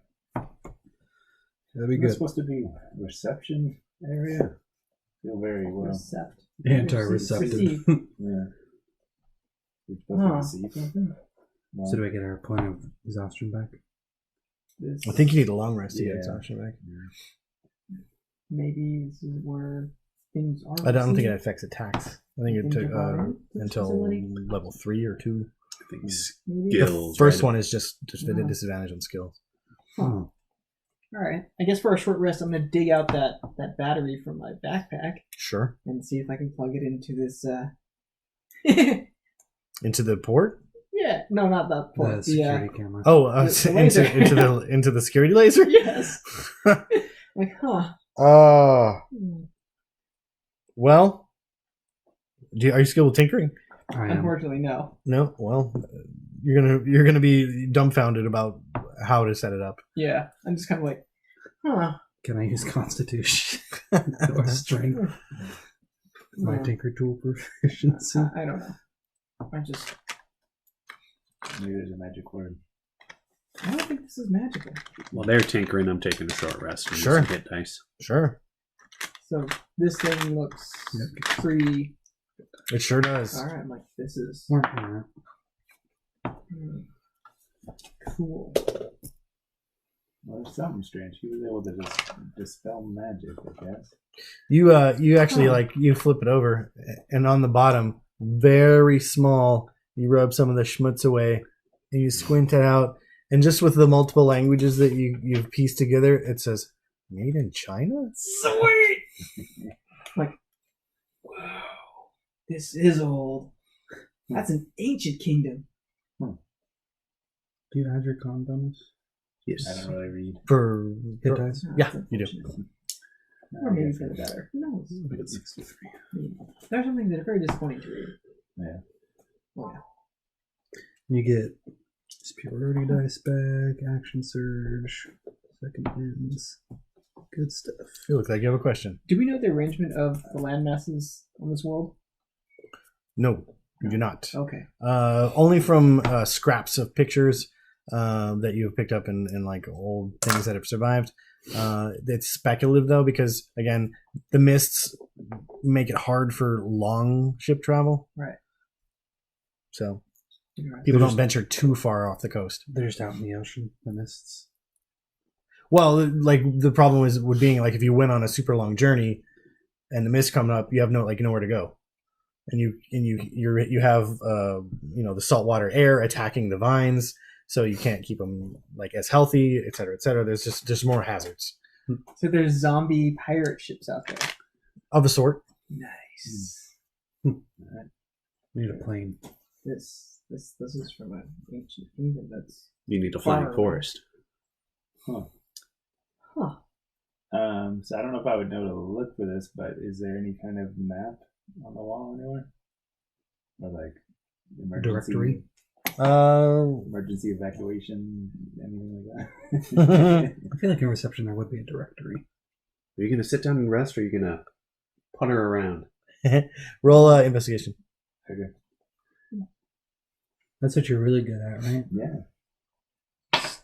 That'd be Is this good. supposed to be reception area? Feel very well. Recept. Anti-receptive. Receive. Yeah. We're supposed to receive something? Well, So do I get our point of exhaustion back? This, I think you need a long rest to get Yeah. exhaustion back. maybe this is where things are. I don't think it received. affects attacks. I think it Things took are brought in to this until facility. level 3 or 2. I think Maybe. skills. The first right? one is just at a Yeah. disadvantage on skills. Huh. All right. I guess for a short rest, I'm gonna dig out that battery from my backpack Sure. and see if I can plug it into this. Into the port? Yeah. No, not that The port. security camera. Oh, The laser. into the security laser? Yes. Like, huh. Hmm. Well, are you skilled with tinkering? I am. Unfortunately, no. No. Well, you're gonna be dumbfounded about how to set it up. Yeah. I'm just kind of like, huh. Can I use Constitution or Strength? My No. Tinker Tool proficiency. I don't know. I just. maybe there's a magic word. I don't think this is magical. While they're tinkering, I'm taking a short rest. And Sure. some hit dice. Sure. So this thing looks pretty. It sure does. All right. I'm like, this is Yeah. cool. Well, there's something strange. He was able to just dispel magic, I guess. You actually Huh. you flip it over, and on the bottom, very small, you rub some of the schmutz away, and you squint it out, and just with the multiple languages that you've pieced together, it says "Made in China." Sweet. Like, wow, this is old. That's an ancient kingdom. Do you add your con bonus? Yes. I don't really read. For Hit dice? Oh, Yeah, that's you do. unfortunate. No, Or I maybe guess for the I- better. Who knows? I got 63. Maybe. There are some things that are very disappointing to read. Yeah. Oh, yeah. You get superiority dice back, action surge, second winds. Good stuff. you look like you have a question. Do we know the arrangement of the land masses on this world? No, you do not. Okay. Only from scraps of pictures that you've picked up in like old things that have survived. It's speculative though, because again, the mists make it hard for long ship travel. Right. So People don't venture too far off the coast. They're just out in the ocean, the mists. Well, like the problem would being like if you went on a super long journey and the mist coming up, you have nowhere to go, and you have the saltwater air attacking the vines, so you can't keep them like as healthy, et cetera, et cetera. There's just more hazards So there's zombie pirate ships out there. of a sort. Nice. Need a plane. This is from an ancient kingdom. That's You need a Far flying away. forest. huh. So I don't know if I would know to look for this, but is there any kind of map on the wall anywhere? Or like emergency Directory? emergency evacuation, anything like that? I feel like in reception there would be a directory. Are you going to sit down and rest, or are you going to putter around? Roll investigation. Okay. That's what you're really good at, right? Yeah.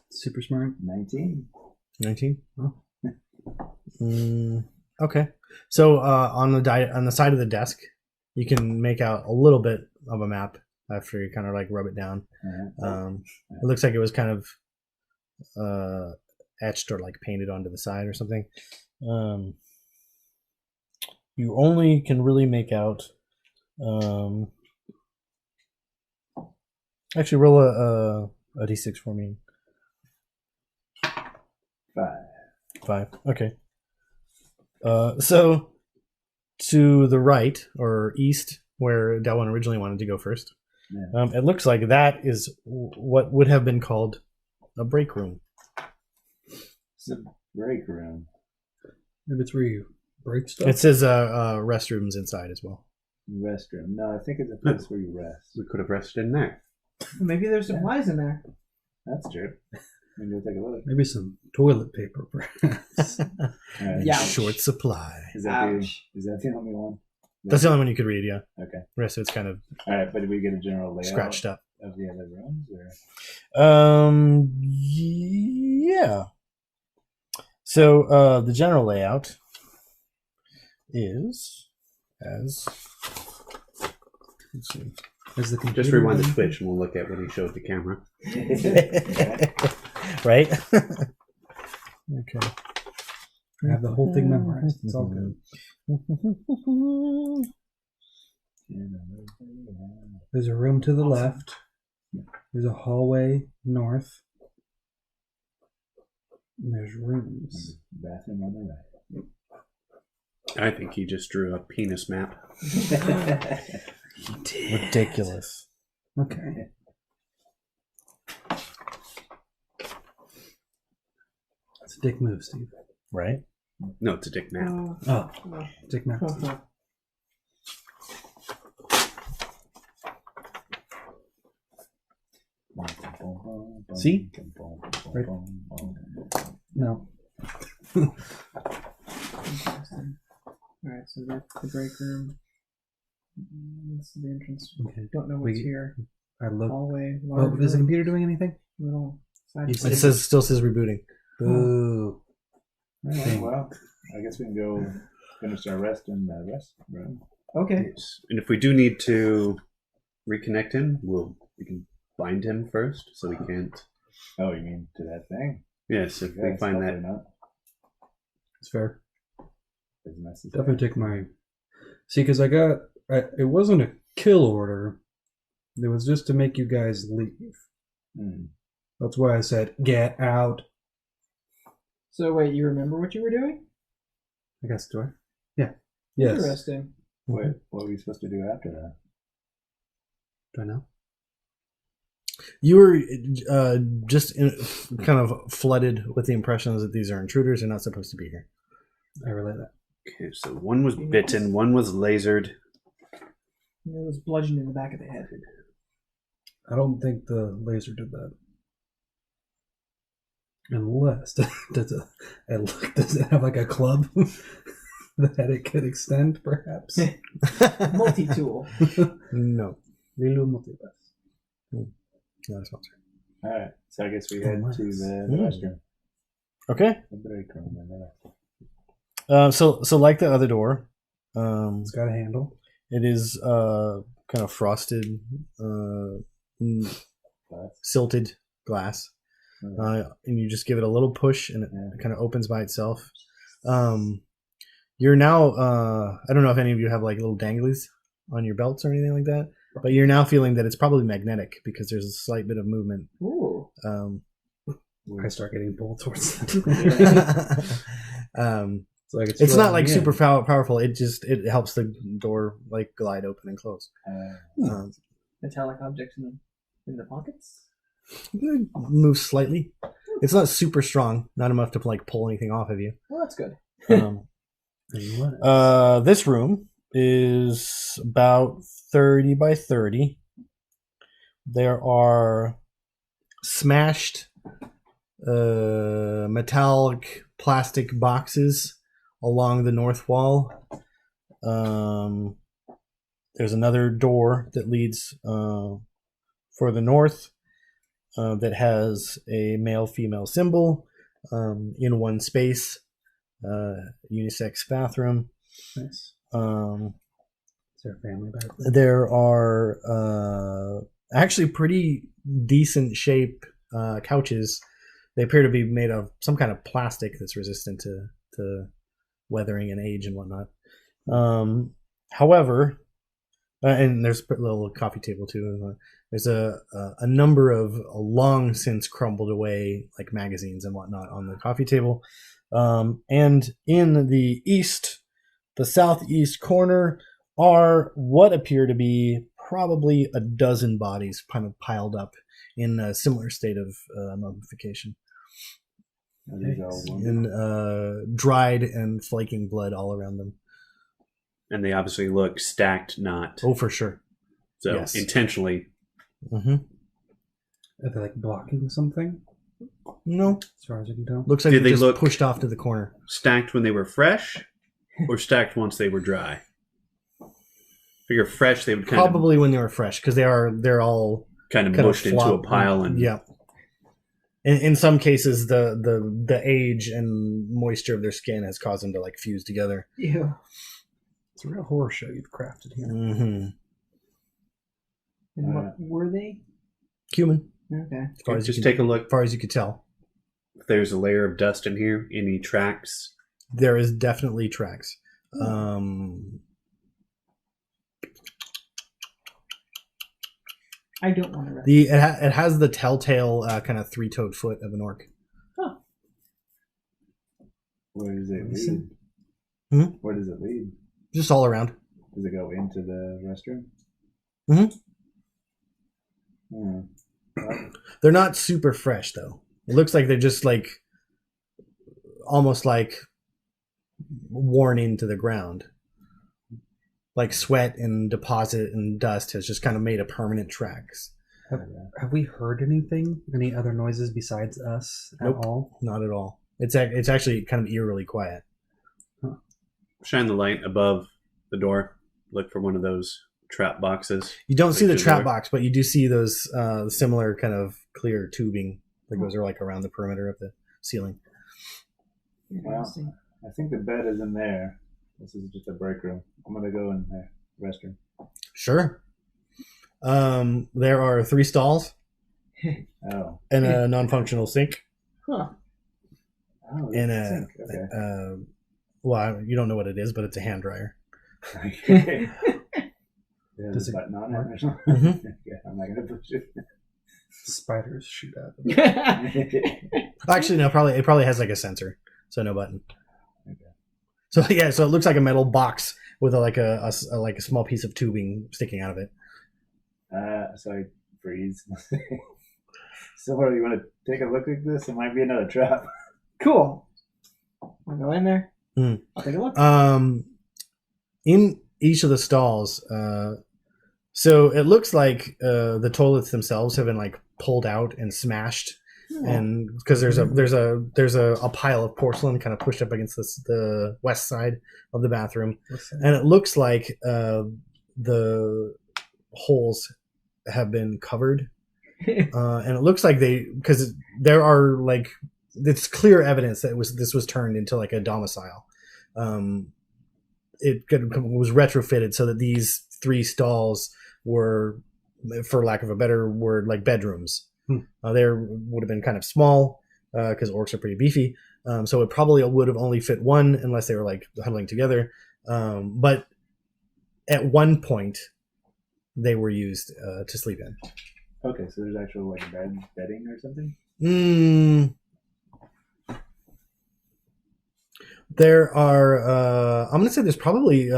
Super smart. 19. 19. Oh. Okay. So on the side of the desk, you can make out a little bit of a map after you kind of like rub it down. It looks like it was kind of etched or like painted onto the side or something. You only can really make out. Actually, roll a d6 for me. 5. Okay. So to the right or east, where Delwyn originally wanted to go first, it looks like that is what would have been called a break room. It's a break room. Maybe it's where you break stuff. It says restrooms inside as well. Restroom. No, I think it's a place where you rest. We could have rested in there. Maybe there's supplies in there. That's true. We can go take a look. Maybe some toilet paper, perhaps. Yeah. Short supply. Is that the only one? That's the only one you could read, yeah. Okay. The rest of it's kind of All right, but did we get a general layout scratched up. of the other rooms? Or? Yeah. So the general layout is as let's see. Is the Just computer rewind the running? Twitch and we'll look at what he showed the camera. Right? Okay. I have the whole thing memorized. It's all good. There's a room to the left. There's a hallway north. And there's rooms. Bathroom on the right. I think he just drew a penis map. Ridiculous. Okay. It's a dick move, Steve. Right? No, it's a dick map. Oh, dick move. Steve. See? Right. No. Interesting. Alright, so that's the break room. This is the entrance. Okay. Don't know what's We- here. I look. Hallway. Oh, Large is the room, computer doing anything? little side. You It still says rebooting. Boo. Alright, well, I guess we can go finish our rest in the rest room. Okay. Yes. And if we do need to reconnect him, we can bind him first, so we can't. Oh, you mean to that thing? Yes, if we Yes, find hopefully that. not. It's fair. As necessary. Definitely take my. See, because it wasn't a kill order. It was just to make you guys leave. Hmm. That's why I said, get out. So wait, you remember what you were doing? I guess, do I? Yeah. Yes. Interesting. What are we supposed to do after that? Do I know? You were kind of flooded with the impressions that these are intruders and not supposed to be here. I relay that. Okay, so one was bitten, one was lasered. It was bludgeoned in the back of the head. I don't think the laser did that. Unless does it have like a club that it could extend, perhaps? Multi-tool. No. Lilo multipass. Not a sponsor. Alright, so I guess we head to the Hmm. restroom. Okay. The break room and the restroom. So like the other door, It's got a handle. it is kind of frosted silted glass. And you just give it a little push and it kind of opens by itself. You're now, I don't know if any of you have like little danglies on your belts or anything like that, but you're now feeling that it's probably magnetic because there's a slight bit of movement. Ooh. I start getting pulled towards them. So like it's not like super powerful. It helps the door like glide open and close. Metallic objects in the pockets? It moves slightly. It's not super strong, not enough to like pull anything off of you. Well, that's good. This room is about 30 by 30. There are smashed metallic plastic boxes along the north wall. There's another door that leads for the north that has a male-female symbol in one space. Unisex bathroom. Nice. Is there a family bathroom? There are actually pretty decent shape couches. They appear to be made of some kind of plastic that's resistant to weathering and age and whatnot. However, and there's a little coffee table too. There's a number of long since crumbled away like magazines and whatnot on the coffee table. And in the southeast corner are what appear to be probably a dozen bodies kind of piled up in a similar state of mummification. And dried and flaking blood all around them. And they obviously look stacked, not... Oh, for sure. So, yes. Intentionally. Mm-hmm. Are they like blocking something? No. As far as I can tell. Looks like Did they they just look pushed off to the corner. Stacked when they were fresh, or stacked once they were dry? Figure fresh, they would probably when they were fresh, because they're all kind of mushed into a pile. And yeah. In some cases, the age and moisture of their skin has caused them to like fuse together. Yeah. It's a real horror show you've crafted here. Mm-hmm. And what were they? Human. Okay. As far as just take a look. As far as you could tell. If there's a layer of dust in here, any tracks? There is definitely tracks. I don't want to rest. It has the telltale kind of three-toed foot of an orc. Huh. Where does it lead? Where does it lead? Just all around. Does it go into the restroom? They're not super fresh though. It looks like they're just like almost like worn into the ground. Like sweat and deposit and dust has just kind of made a permanent tracks. Have we heard anything? Any other noises besides us at all? Not at all. It's actually kind of eerily quiet. Huh. Shine the light above the door. Look for one of those trap boxes. You don't see the trap box, but you do see those similar kind of clear tubing that goes like around the perimeter of the ceiling. Well, I think the bed is in there. This is just a break room. I'm going to go in there. Restroom. Sure. There are 3 stalls. Oh. And a non-functional sink. Huh. Oh, and a sink. Okay. Well, you don't know what it is, but it's a hand dryer. Yeah, Does it button on it or something? Mm-hmm. Yeah, I'm not going to push it. Spiders shoot at them. Actually, no. It probably has like a sensor, so no button. Okay. So yeah, so it looks like a metal box with a small piece of tubing sticking out of it. So I freeze. So, what, you want to take a look at this? It might be another trap. Cool. I'll go in there. I'll take a look. In each of the stalls, so it looks like the toilets themselves have been like pulled out and smashed. And because there's a pile of porcelain kind of pushed up against the west side of the bathroom, and it looks like the holes have been covered, and it looks like because there are like it's clear evidence that this was turned into like a domicile. It was retrofitted so that these 3 stalls were for lack of a better word, like bedrooms. Hmm. They would have been kind of small because orcs are pretty beefy. So it probably would have only fit one unless they were like huddling together. But at one point, they were used to sleep in. Okay, so there's actual like bedding or something. There are. I'm gonna say there's probably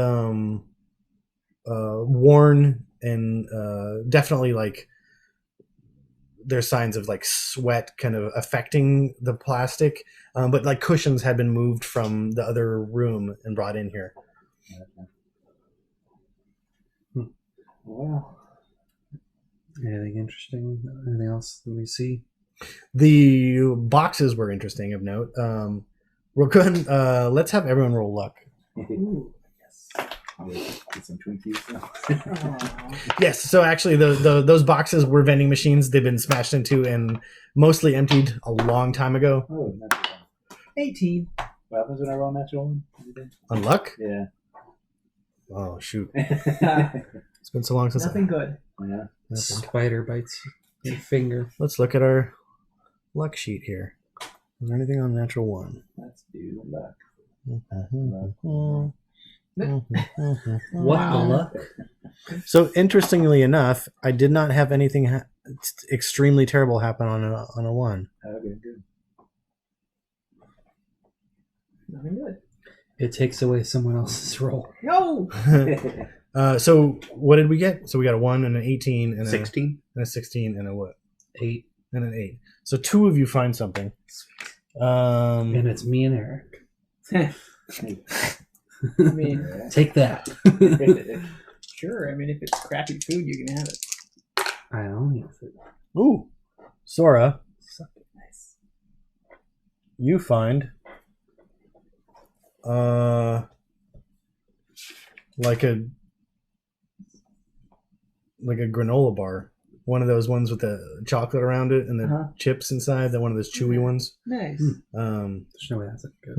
worn and definitely like there's signs of like sweat kind of affecting the plastic, but like cushions had been moved from the other room and brought in here. Okay. Well, Anything interesting? Anything else that we see? The boxes were interesting of note. We're good. Let's have everyone roll luck. Ooh, get some Twinkies. Yes. So actually, those boxes were vending machines. They've been smashed into and mostly emptied a long time ago. Oh, natural one. 18. What happens when I roll a natural one? On luck? Yeah. Oh shoot! Nothing It's been so long since. good. Yeah. Spider bites your finger. Let's look at our luck sheet here. Is there anything on natural one? Let's do luck. What the luck? So interestingly enough, I did not have anything extremely terrible happen on a one. Okay, good. Nothing good. It takes away someone else's roll. No! So what did we get? So we got a 1 and an 18 and 16? a 16 and a what? 8. And an 8. So 2 of you find something. And it's me and Eric. I mean, Take that. sure. I mean, if it's crappy food, you can have it. I only have it. Ooh, Sora, Suck it. Nice. you find like a granola bar. One of those ones with the chocolate around it and the Uh-huh. chips inside. One of those chewy ones. Nice. There's no way that's good.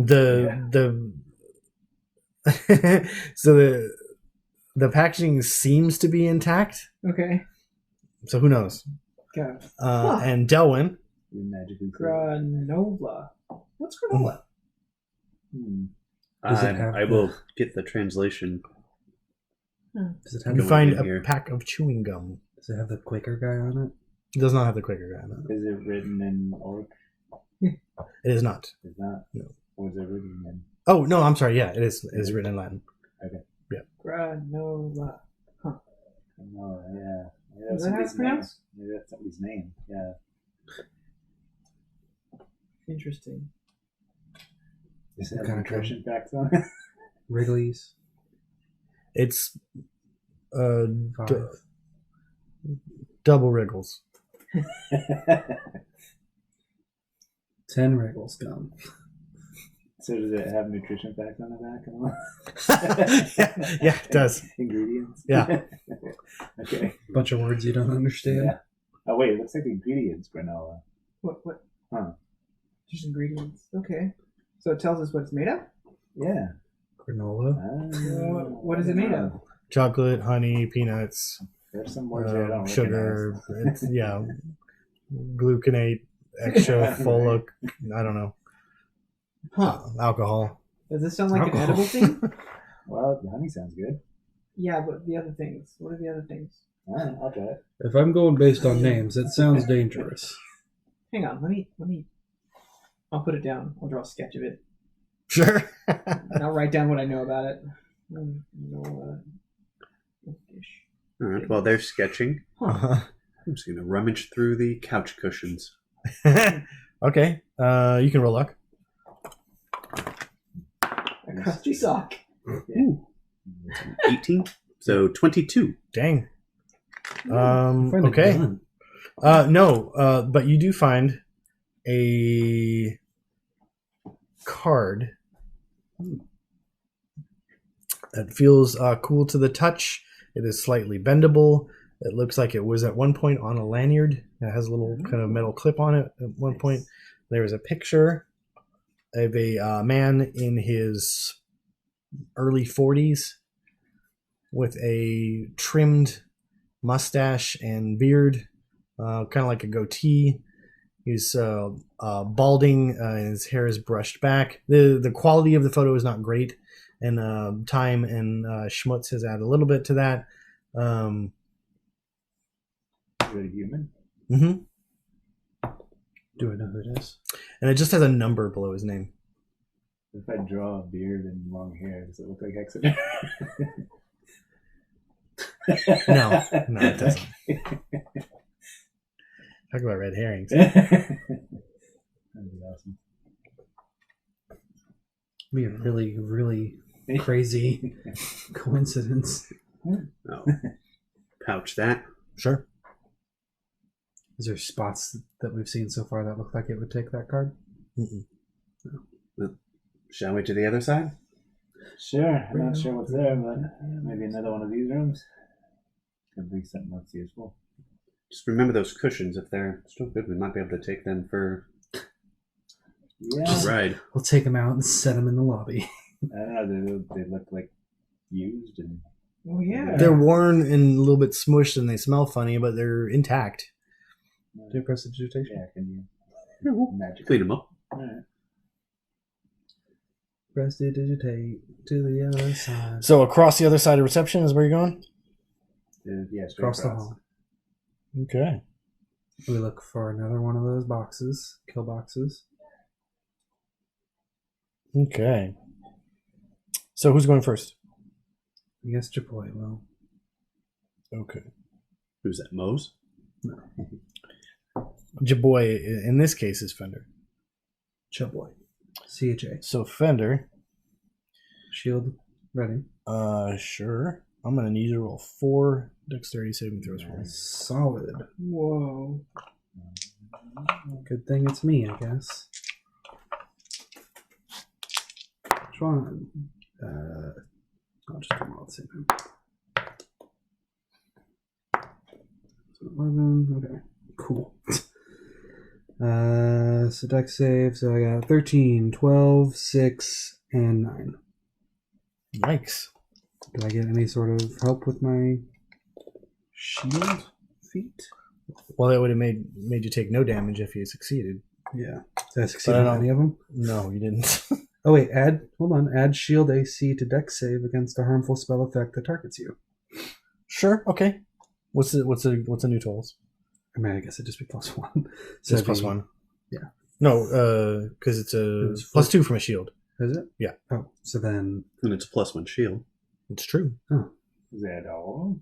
So the packaging seems to be intact. Okay. So who knows? Got it. And Delwyn, We magically Granola. What's granola? Does it have I will get the translation. Does it have you Going find in a here. pack of chewing gum. Does it have the Quaker guy on it? It does not have the Quaker guy on it. Is it written in Orc? It is not. Is not? No. Or is it written in? Oh no, I'm sorry. Yeah, it is. It is written in Latin. Granola. No, yeah. Maybe Is that's that how it's somebody's name. pronounced? Maybe that's somebody's name. Yeah. Interesting. Is What that kind of nutrition facts on it? Wrigley's. It's 5. double wriggles. 10 Wriggles gum. So does it have nutrition facts on the back and all? Yeah, it does. Ingredients? Yeah. Okay. Bunch of words you don't understand. Yeah. Oh wait, it looks like the ingredients granola. What? Huh. Just ingredients. Okay. So it tells us what it's made of? Yeah. Granola. What is it made of? Chocolate, honey, peanuts, There's some words that I don't sugar. recognize. It's, yeah, gluconate, extra folic. I don't know. Alcohol. Does this sound like Alcohol. an edible thing? Well, the honey sounds good. Yeah, but the other things. What are the other things? Alright, I'll try it. If I'm going based on names, it sounds dangerous. Hang on. Let me. I'll put it down. I'll draw a sketch of it. Sure. And I'll write down what I know about it. Fish. All right, while they're sketching, Uh-huh. I'm just going to rummage through the couch cushions. Okay. You can roll luck. A crusty sock. Ooh. 18? So 22. Dang. Find a Okay. gun. No, but you do find a card that feels cool to the touch. It is slightly bendable. It looks like it was at one point on a lanyard. It has a little kind of metal clip on it at one point. There is a picture of a man in his early 40s with a trimmed mustache and beard, kind of like a goatee. He's balding. His hair is brushed back. The quality of the photo is not great, and time and schmutz has added a little bit to that. Is it a human? Mm-hmm. Do I know who it is? And it just has a number below his name. If I draw a beard and long hair, does it look like Exeter? No, it doesn't. Talk about red herrings. That'd be awesome. Be a really, really crazy coincidence. Oh. Pouch that. Sure. Is there spots that we've seen so far that look like it would take that card? Mm-mm. Shall we to the other side? Sure, I'm not sure what's there, but maybe another one of these rooms. Could be something else useful. Just remember those cushions. If they're still good, we might be able to take them for Yeah, a ride. We'll take them out and set them in the lobby. I don't know. They look like used and Oh yeah. They're worn and a little bit smushed, and they smell funny, but they're intact. Do prestidigitation. yeah. Can you magic Clean them up. Alright. Prestidigitate to the other side. So across the other side of reception is where you're going? Yeah, straight Across the hall. Okay. We look for another one of those boxes, kill boxes. Okay. So who's going first? I guess Japoy will. Okay. Who's that? Mose? Jaboy, in this case, is Fender. Chaboy. CHA. So Fender, Shield ready. sure. I'm going to need you to roll 4 dexterity saving throws for me. Solid. Whoa. Good thing it's me, I guess. Which one? I'll just come out the same time. So 11. Okay. Cool. So dex save. So I got 13, 12, 6, and 9. Yikes. Did I get any sort of help with my shield feat? Well, that would have made you take no damage if you succeeded. Yeah. Did I succeed But I on don't- any of them? No, you didn't. Oh wait, add shield AC to dex save against a harmful spell effect that targets you. Sure. Okay. What's the new totals? I mean, I guess it'd just be +1. So Just it'd plus be- 1. Yeah. No, because it's a It's plus 2 from a shield. Is it? Yeah. Oh, so then, And it's a +1 shield. It's true. Is that all?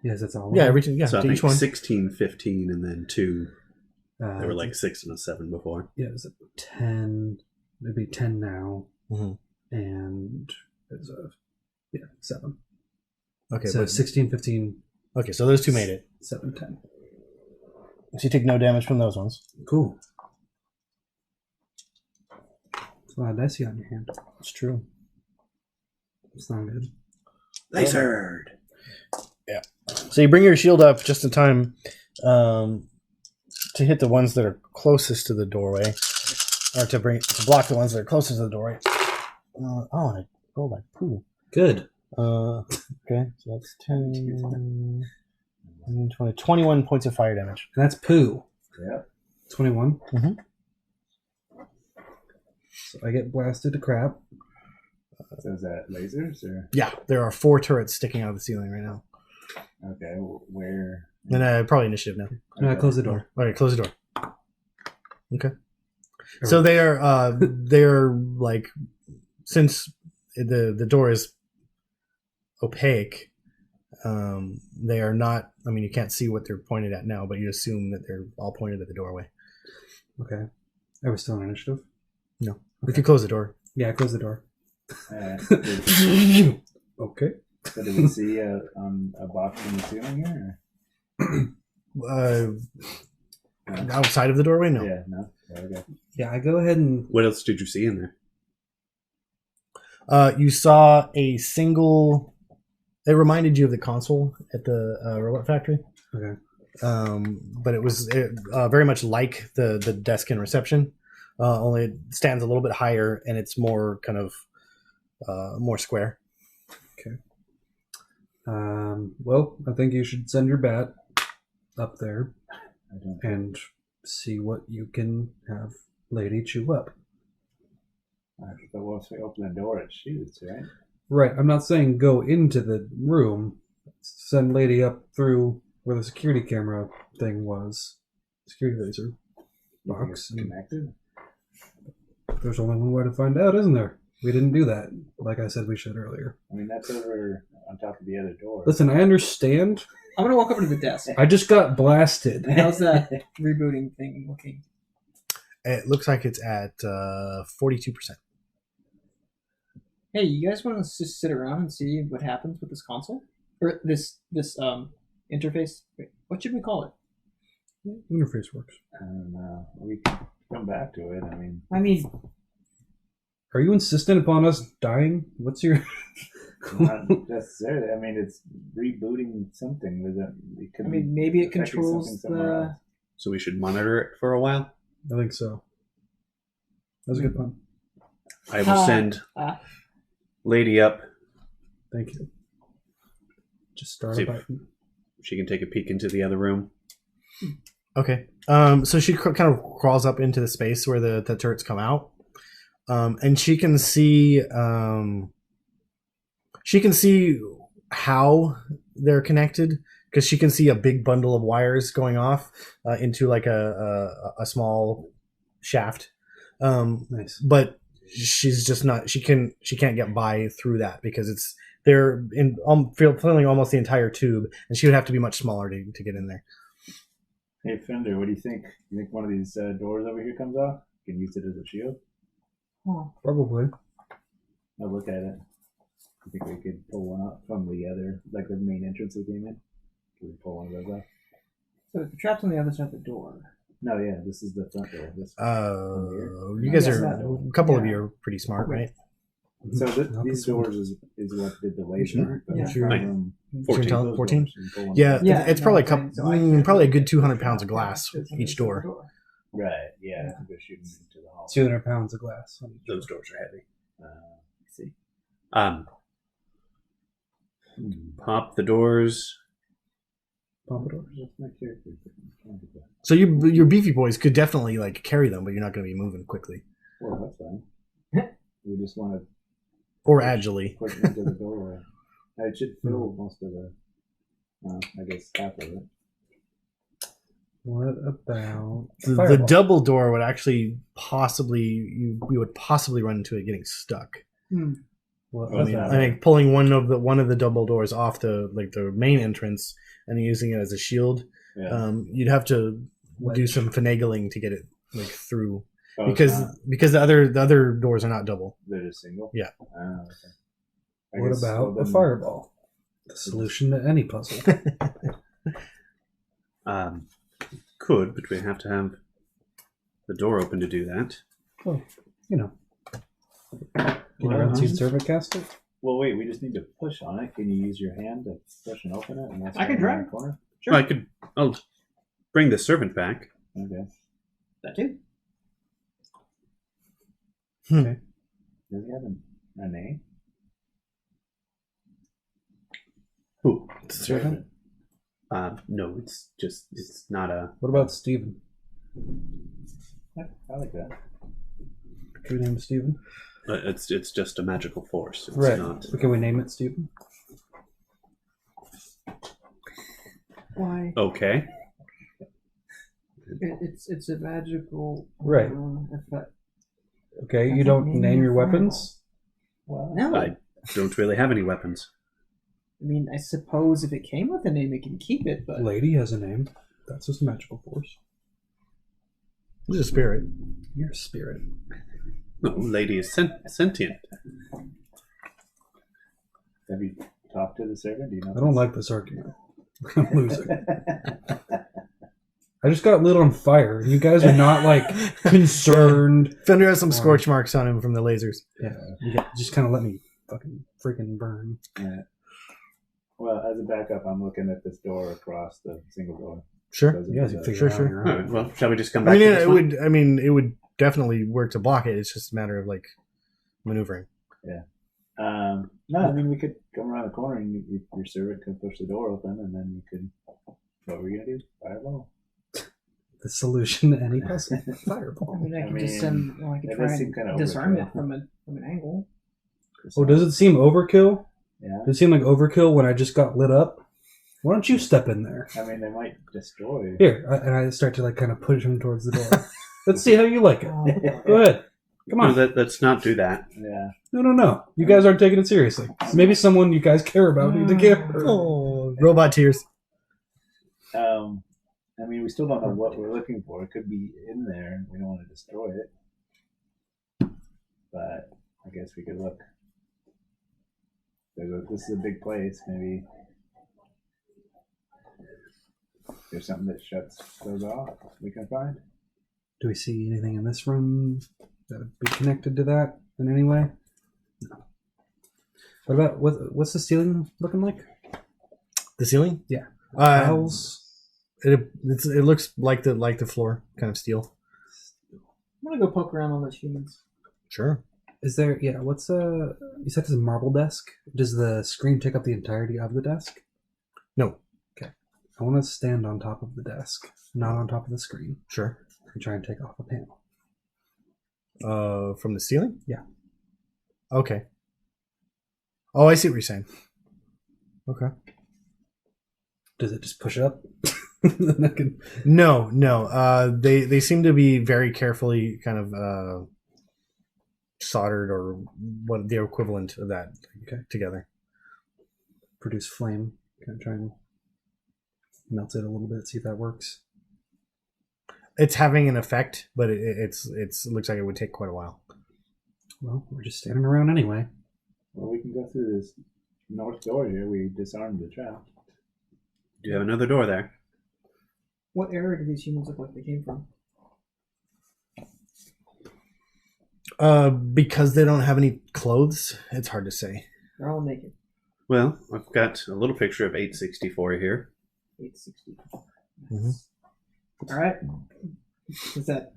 yes, that's all. Yeah, everything. Yeah, so I to think each one. 16, 15, and then 2. They were like it's- 6 and a 7 before. yeah, it's a 10. It'd be 10 now, Mhm. and it's 7. Okay, So but 16, 15, okay, so those two made it. 7, 10. So you take no damage from those ones. Cool. It's a lot of dice you got in your hand. It's true. It's not good. They heard. So you bring your shield up just in time to hit the ones that are closest to the doorway, or to block the ones that are closest to the doorway. And I rolled like poo. Good. Okay, so that's 10, 20, 21 points of fire damage. And that's poo. Yeah. 21. Mhm. So I get blasted to crap. So is that lasers or Yeah, there are 4 turrets sticking out of the ceiling right now. okay? Where? And probably initiative now. No, I close the door. All right, close the door. Okay. So they're like, since the door is opaque, they are not. I mean, you can't see what they're pointed at now, but you assume that they're all pointed at the doorway. Okay. Are we still on initiative? No, if you close the door. Yeah, I close the door. Okay. So did we see a box in the ceiling here? Outside of the doorway, no. Yeah, no. Okay. Yeah, I go ahead and What else did you see in there? You saw a single. It reminded you of the console at the robot factory. okay. But it was very much like the desk in reception, only it stands a little bit higher and it's more kind of more square. Well, I think you should send your bat up there I don't. and see what you can have Lady chew up. But once we open the door, it shoots, right? Right. I'm not saying go into the room. Send Lady up through where the security camera thing was. Security laser You think box. it's connected. There's only one way to find out, isn't there? We didn't do that, like I said we should earlier. I mean, that's over on top of the other door. Listen, I understand. I'm gonna walk over to the desk. I just got blasted. How's that rebooting thing looking? It looks like it's at 42%. Hey, you guys want to just sit around and see what happens with this console or this interface? Wait, what should we call it? Interface works. I don't know. We can come back to it. I mean, Are you insistent upon us dying? What's your... not necessarily. I mean, it's rebooting something. It could be maybe it affecting controls something somewhere else. So we should monitor it for a while. I think so. That's a good pun. I will send Lady up. Thank you. Just start See a if- button. She can take a peek into the other room. Okay. So she kind of crawls up into the space where the turrets come out, and she can see how they're connected because she can see a big bundle of wires going off into like a small shaft. Nice. But she's just not. She can't get by through that because they're in filling almost the entire tube, and she would have to be much smaller to get in there. Hey, Fender, what do you think? You think one of these doors over here comes off? You can use it as a shield? Probably. I'll look at it. I think we could pull one up from the other, like the main entrance we came in. Can we pull one of those off? so the trap's on the other side of the door. No, yeah, this is the front door. This You guys Yes, are that a couple of yeah. you are pretty smart, right? So Not these this one. doors is what did the laser. But Yeah. the front Right. room, 14. those 14? doors, you can pull one Yeah, of Yeah, it's no, probably I'm saying, so I can't probably a really good 200 push pounds out. of glass Yeah, it's on each the door. door. those. Right, yeah, I think we're shooting into the hall. 200 pounds of glass. Those doors are heavy. See. Pop the doors. Pompadours. What's my character? So your beefy boys could definitely like carry them, but you're not going to be moving quickly Well, that's fine. We just want to or agilely. push it into the doorway. It should fill most of the, I guess, half of it. What about The fireball? double door would actually we would possibly run into it getting stuck. What Oh, I mean, about- I think pulling one of the double doors off the main entrance and using it as a shield, Yeah. you'd have to do Wedge. some finagling to get it like through Oh, it's not- because the other doors are not double. they're just single? Yeah. Okay. I What guess, about well, a then- fireball? The solution to any puzzle. Could, but we have to have the door open to do that. Well, you know. Can you unseen servant cast it? Well, wait, we just need to push on it. Can you use your hand to push and open it? And that's I can right try. around the corner? Sure. Well, I'll bring the servant back. Okay. That too. Does he have a name? Who? Servant? No, it's not a. What about Steven? Yeah, I like that. Can we name it Steven? It's just a magical force. It's Right. not. Can we name it Steven? Why? Okay. It's a magical Right. effect. Okay, I you don't think name your fireball. weapons? Well, No, I don't really have any weapons. I mean, I suppose if it came with a name, it can keep it, but Lady has a name. That's just a magical force. It's a spirit. You're a spirit. No, lady is sentient. have you talked to the servant? Do you know? I don't like this argument. I'm losing. I just got lit on fire. You guys are not like concerned. Fender has some scorch marks on him from the lasers. Yeah, just kind of let me fucking freaking burn. Yeah. Well, as a backup, I'm looking at this door across the single door. Sure. Because of You guys the- can figure Sure, it out sure. on your All own. right, well, shall we just come I back mean, to this it one? would. I mean, it would definitely work to block it. It's just a matter of like maneuvering. No, I mean we could come around the corner and your servant could push the door open, and then you could. What were you gonna do? Fireball? The solution to any puzzle. I Fireball. mean, I I could just mean, send. I could it try does seem and kinda disarm overkill. it from an angle. Oh, does it seem overkill? Yeah. Does it seem like overkill when I just got lit up? Why don't you step in there? I mean, they might destroy. Here, and I start to kind of push him towards the door. Let's see how you like it. Go ahead. Come on. No, let's not do that. Yeah. No. You guys aren't taking it seriously. Maybe someone you guys care about need to care. Oh, robot tears. I mean, we still don't know what we're looking for. It could be in there. We don't want to destroy it, but I guess we could look. This is a big place. Maybe there's something that shuts those off. We can find. Do we see anything in this room that would be connected to that in any way? No. What about what's the ceiling looking like? The ceiling? Yeah. Tiles. It looks like the floor, kind of steel. I'm gonna go poke around on those humans. Sure. Is there? Yeah. What's you said it's a marble desk? Does the screen take up the entirety of the desk? No. Okay. I want to stand on top of the desk, not on top of the screen, Sure. and try and take off a panel. From the ceiling? Yeah. Okay. Oh, I see what you're saying. Okay. Does it just push up? Then I can... No. They seem to be very carefully kind of soldered or what the equivalent of that together. produce flame. Kind of try and melt it a little bit, see if that works. It's having an effect, but it looks like it would take quite a while. Well, we're just standing around anyway. Well, we can go through this north door here. We disarmed the trap. Do you have another door there? What area do these humans look like they came from? Because they don't have any clothes, it's hard to say. They're all naked. Well, I've got a little picture of 864 here. 860. Mhm. All right. Does that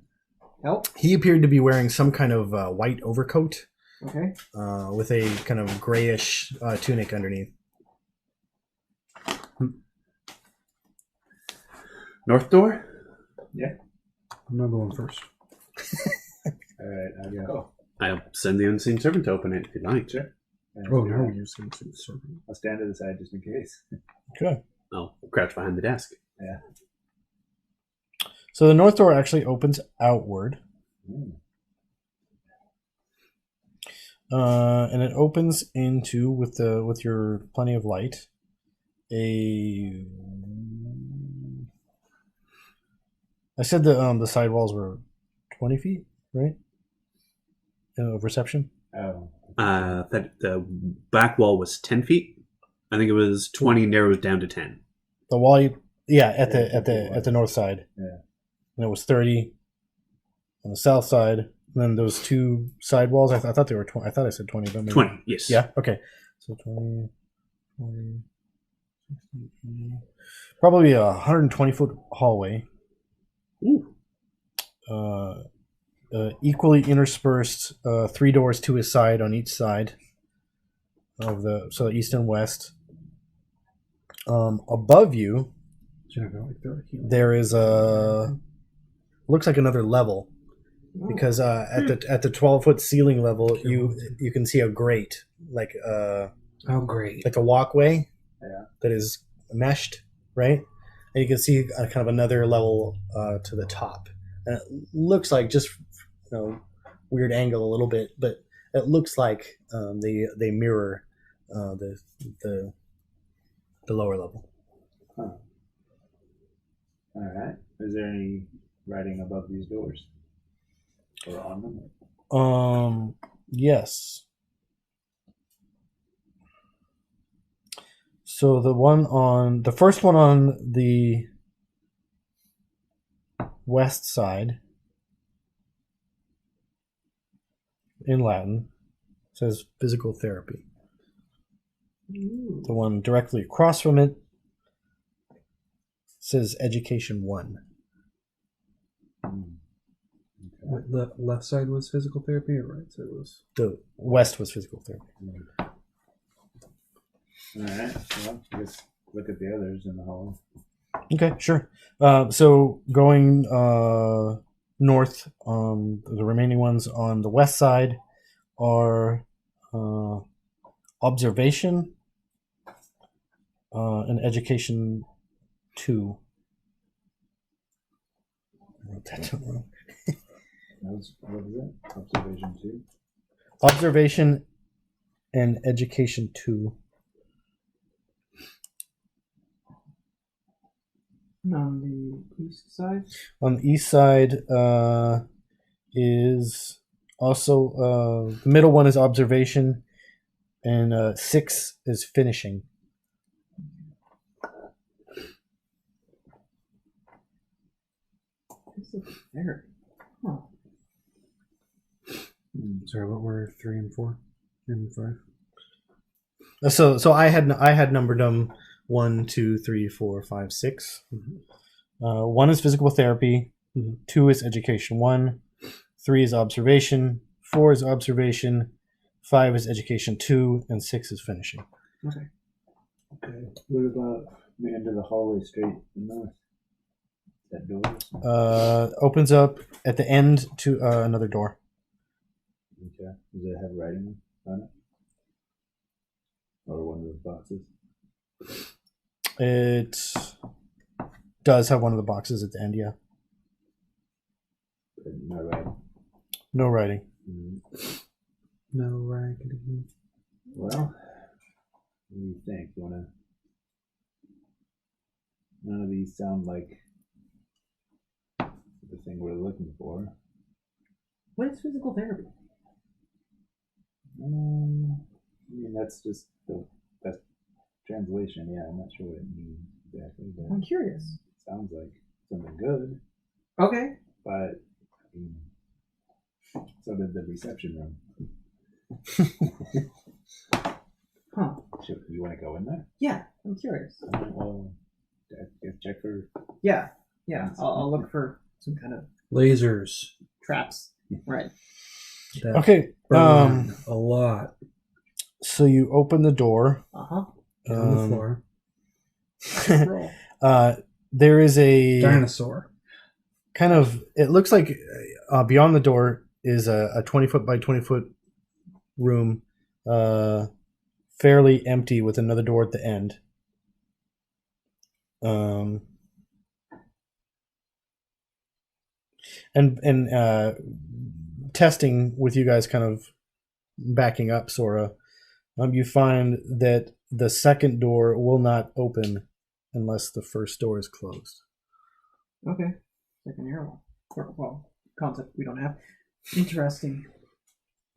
help? He appeared to be wearing some kind of white overcoat Okay. with a kind of grayish tunic underneath. North door? I'm not going first. All right, I'll go. I'll send the unseen servant to open it if you'd like. Sure. Yeah, Oh, let's do now that. we're using the serpent. I'll stand to the side just in case. Okay. I'll crouch behind the desk. So the north door actually opens outward. And it opens into with your plenty of light I said the side walls were 20 feet, right? Of reception. Oh. That the back wall was 10 feet. I think it was 20 narrows down to 10. The wall, at the north side. Yeah. And it was 30 on the south side. And then those two side walls, I thought they were 20. I thought I said 20, but maybe 20, yes. Yeah. Okay. So 20, 60, probably a 120-foot hallway. Ooh. Equally interspersed, 3 doors to his side on each side of the east and west. Above you, there is looks like another level, because at the 12-foot ceiling level, you can see a grate, like Oh, great. like a walkway Yeah. that is meshed, right? And you can see kind of another level to the top, and it looks like just weird angle a little bit, but it looks like they mirror the lower level. Huh. All right. Is there any writing above these doors or on them? Yes. So the first one on the west side in Latin says physical therapy. Ooh. The one directly across from it says education 1. Right, left side was physical therapy, or right side was? The west was physical therapy. All right. Well, I guess look at the others in the hall. Okay, sure. So going north, the remaining ones on the west side are observation and education 2. I wrote that down wrong. What is it? Observation 2. Observation and education 2. On the east side? On the east side is also the middle one is observation, and 6 is finishing. Physical therapy. Huh. Sorry, what were 3 and 4 and 5? So I had numbered them 1, 2, 3, 4, 5, 6. 1 is physical therapy. 2 is education 1. 3 is observation. 4 is observation. 5 is education 2, and 6 is finishing. Okay. Okay. What about the end of the hallway straight north? That door? Opens up at the end to another door. Okay. Does it have writing on it? Or one of those boxes? It does have one of the boxes at the end, yeah. But no writing. No writing. No writing. Well, what do you think? You wanna? None of these sound like the thing we're looking for. What is physical therapy? I mean, that's just the best translation. Yeah, I'm not sure what it means exactly, but I'm curious. it sounds like something good. Okay. But so did the reception room. Huh. You want to go in there? Yeah, I'm curious. All right, well, check for. Yeah. I'll look for some kind of Lasers. traps. Right. That Okay. burn a lot. So you open the door. Uh-huh. Get on the floor. Roll. There is a Dinosaur. kind of. It looks like beyond the door is a 20-foot by 20-foot room, fairly empty, with another door at the end. And testing with you guys kind of backing up, Sora, you find that the second door will not open unless the first door is closed. Okay. Second airlock. Well, concept we don't have. Interesting.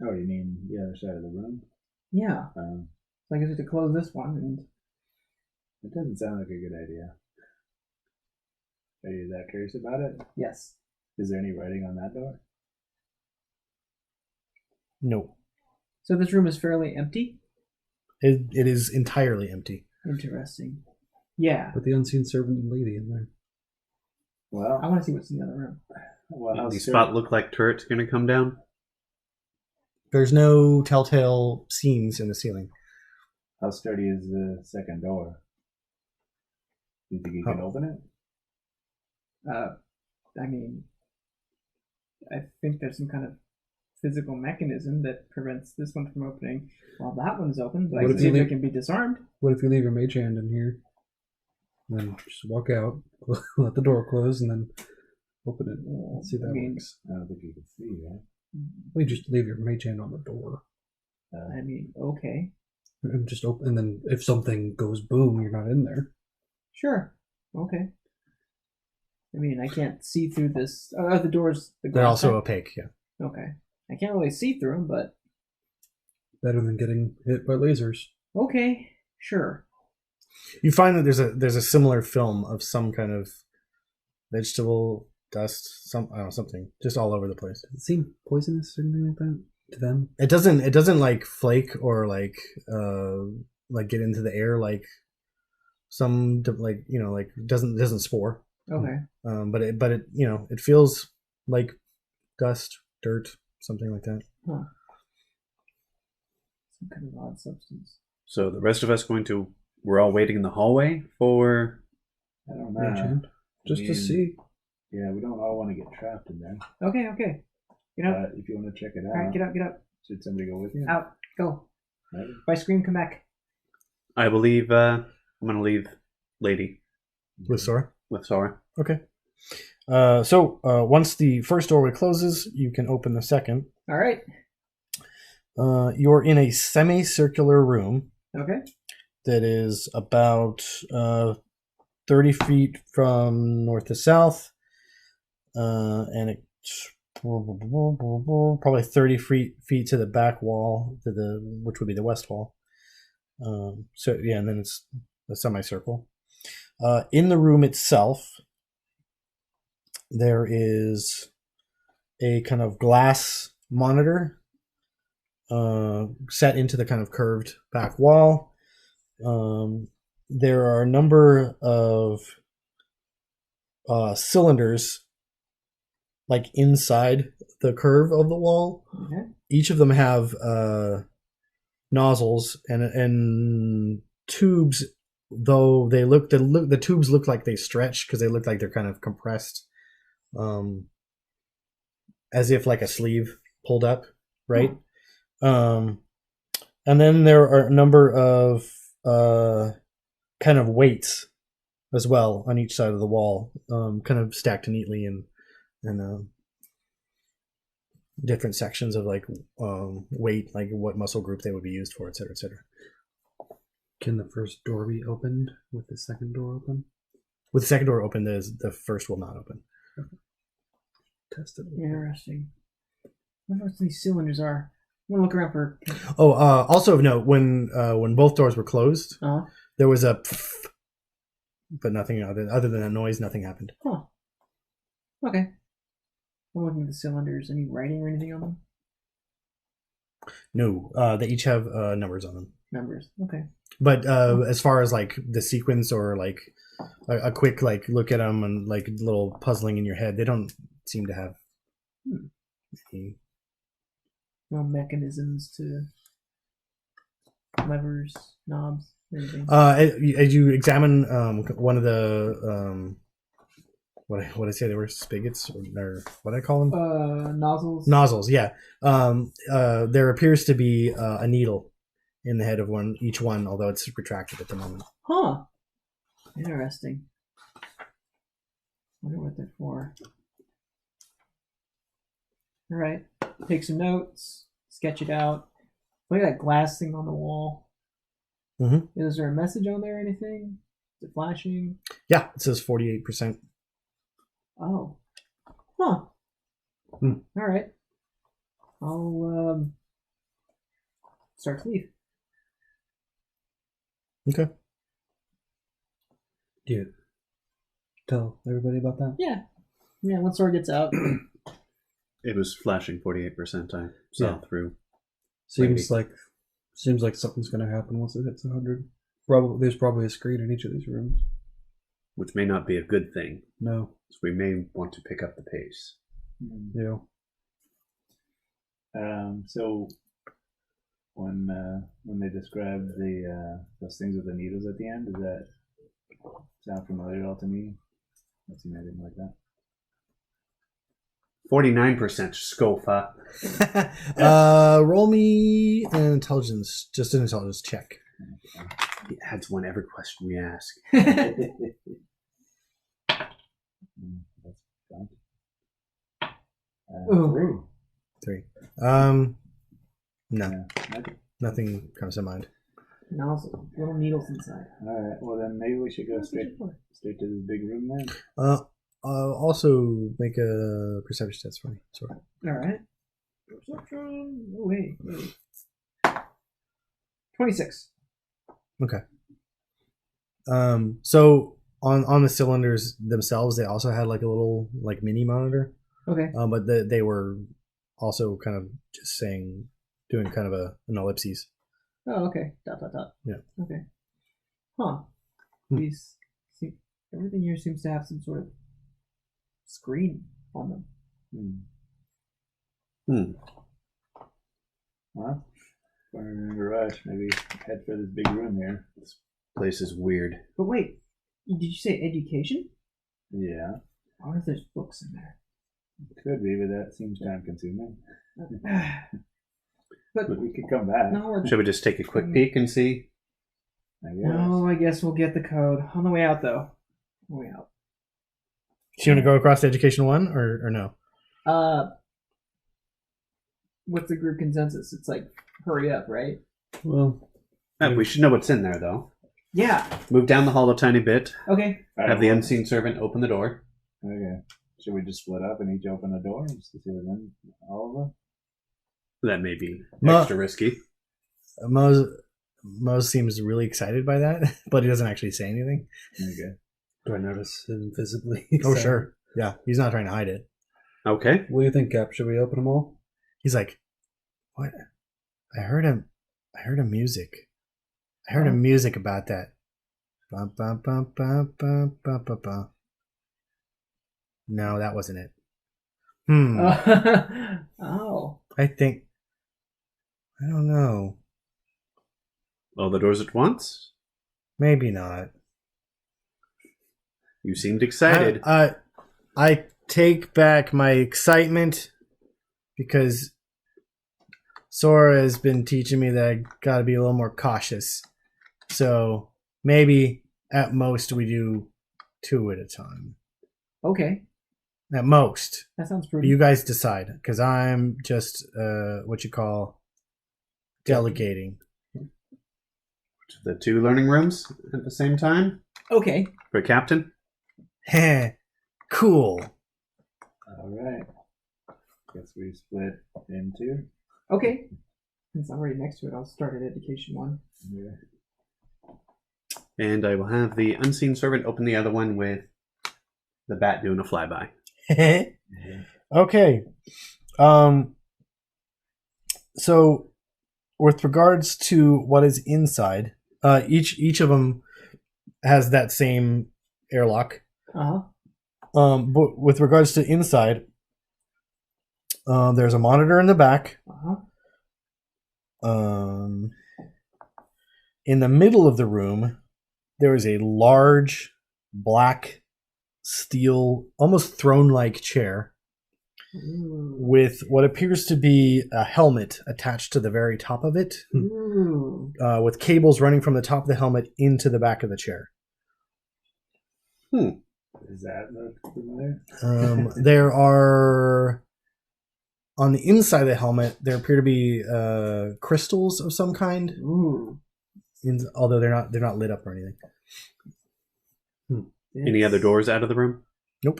Oh, you mean the other side of the room? Yeah. So I guess we have to close this one and It doesn't sound like a good idea. Are you that curious about it? yes. Is there any writing on that door? No, So this room is fairly empty? it is entirely empty. Interesting. Yeah. With the unseen servant lady in there. Well, I want to see what's in the other room. well, how The sturdy, spot look like turret's gonna come down. There's no telltale seams in the ceiling. how sturdy is the second door? Do you think you can open it? I mean, I think there's some kind of physical mechanism that prevents this one from opening while that one's open, but I What can if see you if it leave- can be disarmed. What if you leave your mage hand in here? Then just walk out, let the door close, and then open it. Let's see if that I mean- works. I don't think you can see, right? Well, you just leave your mage hand on the door. I mean, okay. And just open, and then if something goes boom, you're not in there. Sure. Okay. I mean, I can't see through this. The doors. The They're glass also side? opaque, yeah. Okay. I can't really see through them, but Better than getting hit by lasers. okay. Sure. You find that there's a similar film of some kind of vegetable dust, something just all over the place. Does it seem poisonous or anything like that to them? It doesn't like flake or like get into the air like some doesn't spore. Okay. But it it feels like dust, dirt, something like that. Huh. Some kind of odd substance. So the rest of us we're all waiting in the hallway for. I don't Yeah, know. Jan. Just to see. Yeah, we don't all want to get trapped in there. Okay. Get up. But if you want to check it out, All right, get up. should somebody go with you? Out. Go. Right? If I scream, come back. I believe I'm going to leave Lady With Sora? with Sora. Okay. So once the first doorway closes, you can open the second. All right. You're in a semicircular room Okay. that is about 30 feet from north to south, and it's probably 30 feet to the back wall, which would be the west wall. So yeah, and then it's a semicircle. In the room itself, there is a kind of glass monitor set into the kind of curved back wall. There are a number of cylinders like inside the curve of the wall. Okay. Each of them have nozzles and tubes, though the tubes look like they stretch because they look like they're kind of compressed, as if like a sleeve pulled up, right? And then there are a number of kind of weights as well on each side of the wall, kind of stacked neatly in different sections of like weight, like what muscle group they would be used for, et cetera, et cetera. Can the first door be opened with the second door open? With the second door open, the first will not open. Test it. Interesting. I wonder what these cylinders are. I'm gonna look around for. Oh, also of note, when both doors were closed, there was a pfft, but nothing other than a noise. Nothing happened. Huh. Okay. I'm looking at the cylinders. Any writing or anything on them? No, they each have numbers on them. Numbers. Okay. But as far as like the sequence or like a quick like look at them and like little puzzling in your head, they don't seem to have any. No mechanisms to levers, knobs, anything. As you examine one of the what I say they were spigots or what I call them? Nozzles. Nozzles, yeah. There appears to be a needle in the head of each one, although it's retracted at the moment. Huh. Interesting. Wonder what they're for. All right. Take some notes. Sketch it out. Look at that glass thing on the wall. Mm-hmm. Is there a message on there or anything? Is it flashing? Yeah, it says 48%. Oh. Huh. Hmm. All right. I'll start to leave. Okay. Do you tell everybody about that? Yeah. Yeah, once Sora gets out. It was flashing 48%. I saw through. Seems like something's going to happen once it hits 100. There's probably a screen in each of these rooms. Which may not be a good thing. No. So we may want to pick up the pace. Yeah. So when they describe those things with the needles at the end, does that sound familiar at all to me? I've seen anything like that. 49% Scofa. Roll me an intelligence, just an intelligence check. He adds one every question we ask. Ooh. 3. No, Yeah. nothing comes to mind. Nozzle. Little needles inside. All right. Well, then maybe we should go straight to this big room then. Also make a perception test for me. Sorry. All right. Perception. Oh, wait. 26. Okay. So on the cylinders themselves, they also had like a little like mini monitor. Okay. But they were also kind of just doing kind of an ellipses. Oh, okay. Dot. Yeah. Okay. Huh. Everything here seems to have some sort of screen on them. Well, if we're in a rush, maybe head for this big room here. This place is weird. But wait, did you say education? Yeah, What if there's books in there? could be, but that seems time consuming. But We could come back. no, Should we just take a quick peek and see? I guess. no, I guess we'll get the code on the way out, though. On the way out. Do you want to go across to Education 1 or no? What's the group consensus? It's like, hurry up, right? Well, We should know what's in there, though. Yeah. Move down the hall a tiny bit. Okay. Have the unseen servant open the door. Okay. Should we just split up and each open a door just to see what's in all of them? That may be Mo- extra risky. Mose seems really excited by that, but he doesn't actually say anything. Okay. do I notice him visibly? Oh, sure. Yeah, he's not trying to hide it. Okay. What do you think, Cap? Should we open them all? He's like, "What? I heard a music. I heard a music about that. Bum, bum, bum, bum, bum, bum, bum, bum." No, that wasn't it. Oh. I don't know. All the doors at once? Maybe not. You seemed excited. I take back my excitement because Sora has been teaching me that I gotta be a little more cautious. So maybe at most we do 2 at a time. Okay. At most. That sounds But pretty. you guys decide because I'm just what you call delegating. The 2 learning rooms at the same time? Okay. For Captain? Cool. All right. Guess we split into. Okay. Since I'm right next to it, I'll start at Education 1. Yeah. And I will have the unseen servant open the other one with the bat doing a flyby. Okay. So with regards to what is inside, each of them has that same airlock. Uh-huh. But with regards to inside, there's a monitor in the back. Uh-huh. In the middle of the room, there is a large black steel, almost throne-like chair Ooh. with what appears to be a helmet attached to the very top of it, Ooh. with cables running from the top of the helmet into the back of the chair. Is that look familiar? There are, on the inside of the helmet, there appear to be crystals of some kind, Ooh. although they're not lit up or anything. Any other doors out of the room? Nope.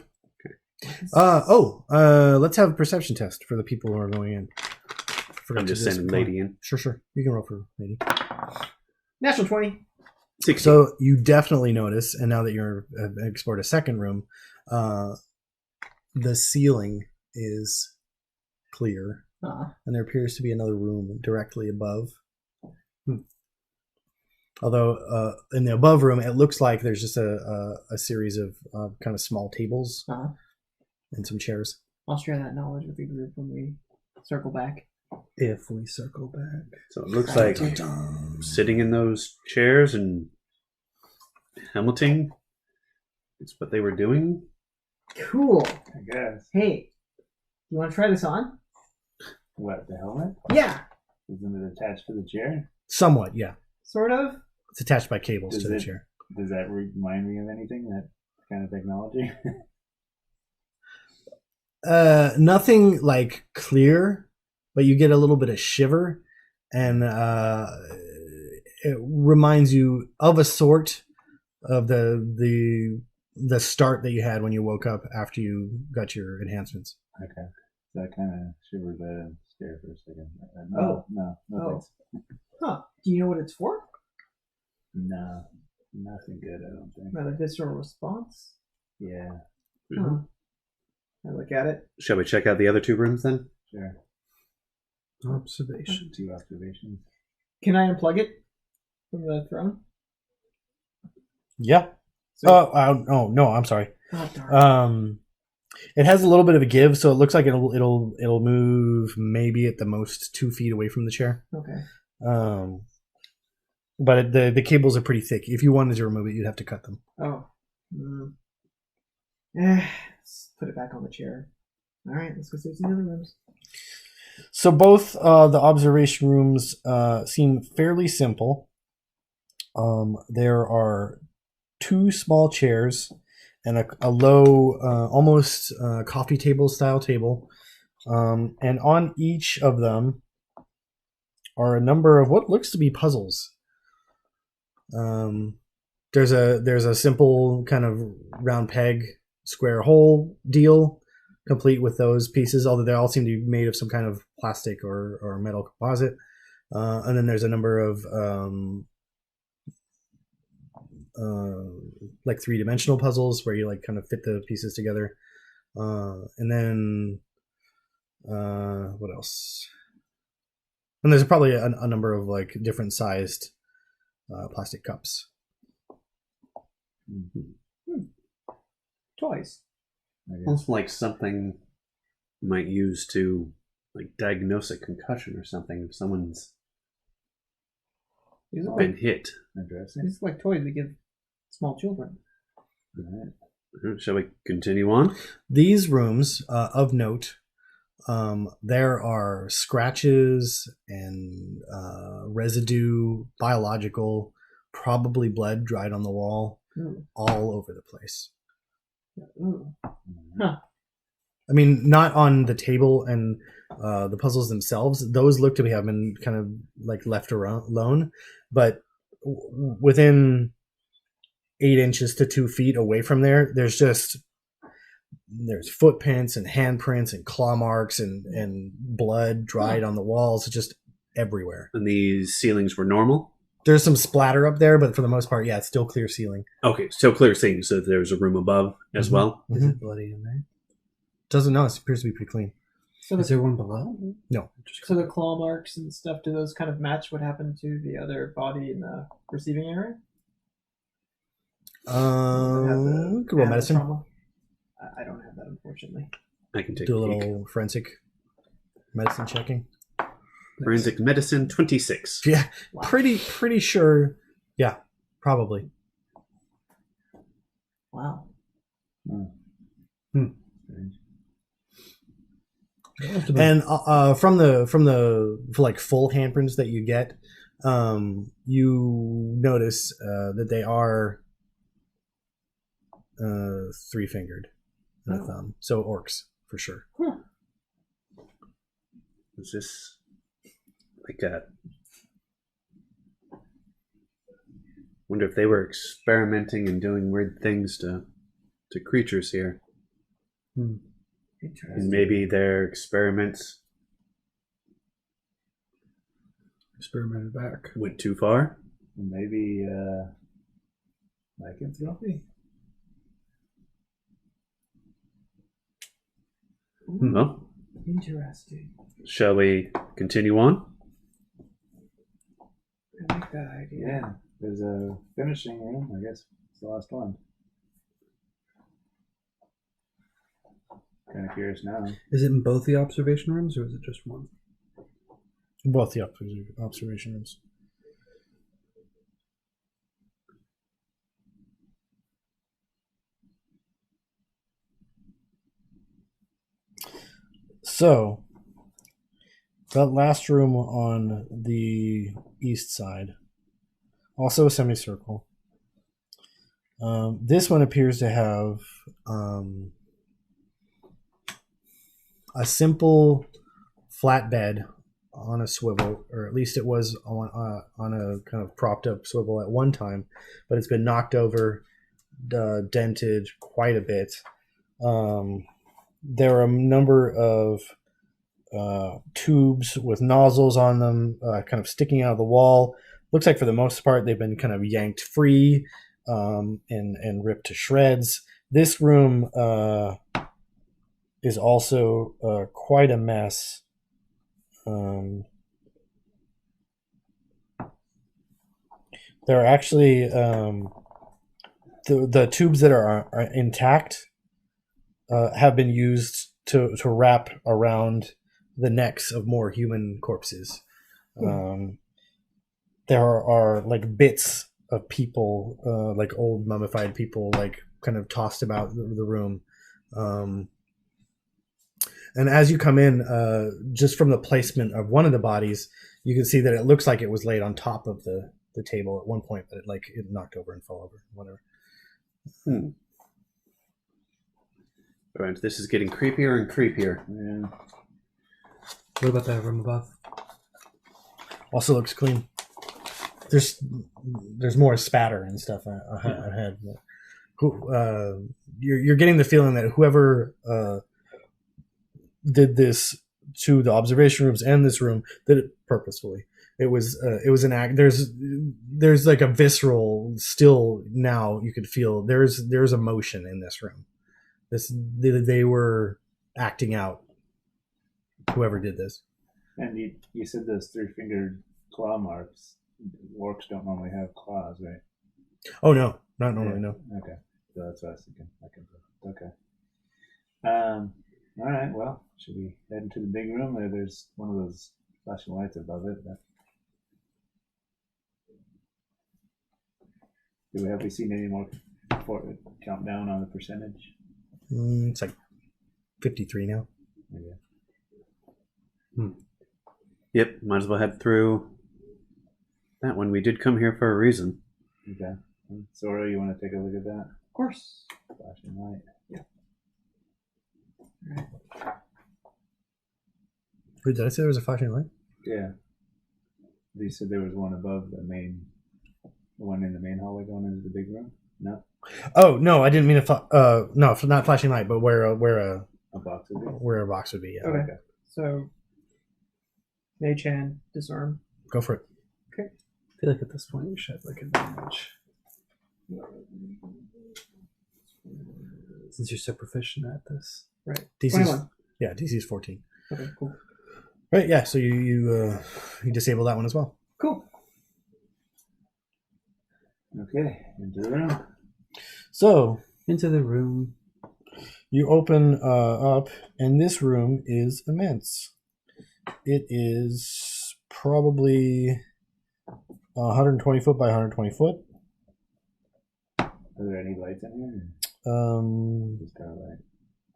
Let's have a perception test for the people who are going in. Forgot I'm to just do this sending before. Lady in. Sure. You can roll for Lady. Natural 20. 60. So you definitely notice, and now that you're explored a second room, the ceiling is clear, Uh-huh. and there appears to be another room directly above. Although in the above room, it looks like there's just a series of kind of small tables Uh-huh. and some chairs. I'll share that knowledge with the group when we circle back. If we circle back. So it looks like sitting in those chairs and helmeting is what they were doing. Cool. I guess. Hey, you want to try this on? What, the helmet? Yeah. Isn't it attached to the chair? Somewhat, yeah. Sort of. It's attached by cables Does to the it- chair. Does that remind me of anything? That kind of technology? Nothing like clear, but you get a little bit of shiver, and it reminds you of a sort of the start that you had when you woke up after you got your enhancements. Okay. So I kind of shivered the stare for a second. Oh. No, Oh. thanks. Huh. Do you know what it's for? No, nothing good, I don't think. Another visceral response? Yeah, Huh. I look at it. Shall we check out the other 2 rooms then? sure. Observation. 2 observations. Can I unplug it from the throne? Yeah. So, Oh no, I'm sorry. God darn. It has a little bit of a give, so it looks like it'll move maybe at the most 2 feet away from the chair. Okay. But the cables are pretty thick. If you wanted to remove it, you'd have to cut them. Oh. Let's put it back on the chair. All right, let's go see what's in the other rooms. So both the observation rooms seem fairly simple. There are 2 small chairs and a low, almost coffee table style table. And on each of them are a number of what looks to be puzzles. There's a simple kind of round peg, square hole deal, complete with those pieces, although they all seem to be made of some kind of plastic or metal composite. And then there's a number of like 3-dimensional puzzles where you like kind of fit the pieces together. And then what else? And there's probably a number of like different sized plastic cups. Toys. Almost like something you might use to like diagnose a concussion or something if someone's These are been like, hit. these are like toys we give small children. Shall we continue on? These rooms, of note, there are scratches and residue, biological, probably blood dried on the wall, all over the place. Ooh. I mean, not on the table and the puzzles themselves. Those look to have been kind of like left alone, but within 8 inches to 2 feet away from there's footprints and handprints and claw marks and blood dried on the walls, just everywhere. And these ceilings were normal? There's some splatter up there, but for the most part, yeah, it's still clear ceiling. Okay, still clear ceiling, so there's a room above as well? Is it bloody in there? Doesn't know. It appears to be pretty clean. So Is the, there one below? No. so the claw marks and stuff, do those kind of match what happened to the other body in the receiving area? Good roll medicine. Trauma? I don't have that, unfortunately. I can take Do a a peek. little forensic medicine checking. Forensic medicine 26. Yeah, Wow. pretty sure. Yeah, probably. Wow. And from the like full handprints that you get, you notice that they are 3-fingered and a thumb. So orcs for sure. Is this like a... wonder if they were experimenting and doing weird things to creatures here. Interesting. And maybe their experiments Experimented back. went too far. Maybe lycanthropy? Well, Interesting. shall we continue on? I like that idea. Yeah. There's a finishing room. I guess it's the last one. Kind of curious now. Is it in both the observation rooms or is it just one? Both the observation rooms. So, that last room on the east side, also a semicircle. This one appears to have a simple flat bed on a swivel, or at least it was on a kind of propped up swivel at one time, but it's been knocked over, dented quite a bit. There are a number of tubes with nozzles on them, kind of sticking out of the wall. Looks like for the most part they've been kind of yanked free and ripped to shreds. This room is also quite a mess. There are actually the tubes that are intact have been used to wrap around the necks of more human corpses. There are like bits of people, like old mummified people, like kind of tossed about the room. And as you come in, just from the placement of one of the bodies, you can see that it looks like it was laid on top of the table at one point, but it knocked over and fell over, whatever. All right, this is getting creepier and creepier. Yeah. What about that room above? Also looks clean. There's more spatter and stuff ahead. You're getting the feeling that whoever did this to the observation rooms and this room did it purposefully. It was an act. There's like a visceral still now you could feel there's emotion in this room. They were acting out. Whoever did this. And you said those 3-fingered claw marks. Orks don't normally have claws, right? Oh no, not normally. No. Okay, so that's what I was thinking. Okay. All right. Well, should we head into the big room? There's one of those flashing lights above it. Have we seen any more countdown on the percentage? It's like 53 now. Okay. Yep, might as well head through that one. We did come here for a reason. Okay. Sora, you want to take a look at that? Of course. Flashing light. Wait, did I say there was a flashing light? Yeah. You said there was one above the one in the main hallway going into the big room? No? Oh no, I didn't mean to. No, not flashing light, but where a box would be? Where a box would be. Yeah. Okay. So, Mage Hand, disarm. Go for it. I feel like at this point you should have like advantage. Since you're so proficient at this. Right. DC's 21. Yeah, DC's 14. Okay, cool. Right, yeah, so you disable that one as well. Cool. Okay, into the room. So Into the room. you open up, and this room is immense. It is probably 120 foot by 120 foot. Are there any lights in here? Just kind of light.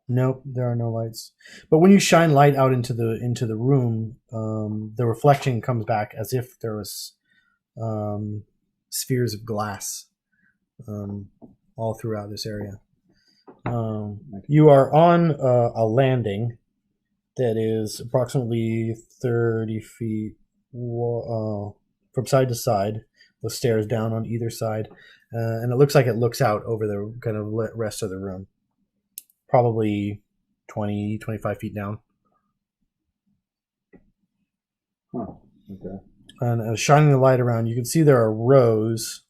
Nope, there are no lights. But when you shine light out into the room, the reflection comes back as if there was spheres of glass all throughout this area. You are on a landing that is approximately 30 feet from side to side, with stairs down on either side, and it looks like it looks out over the kind of rest of the room. Probably 20, 25 feet down. Huh. Okay. And shining the light around, you can see there are rows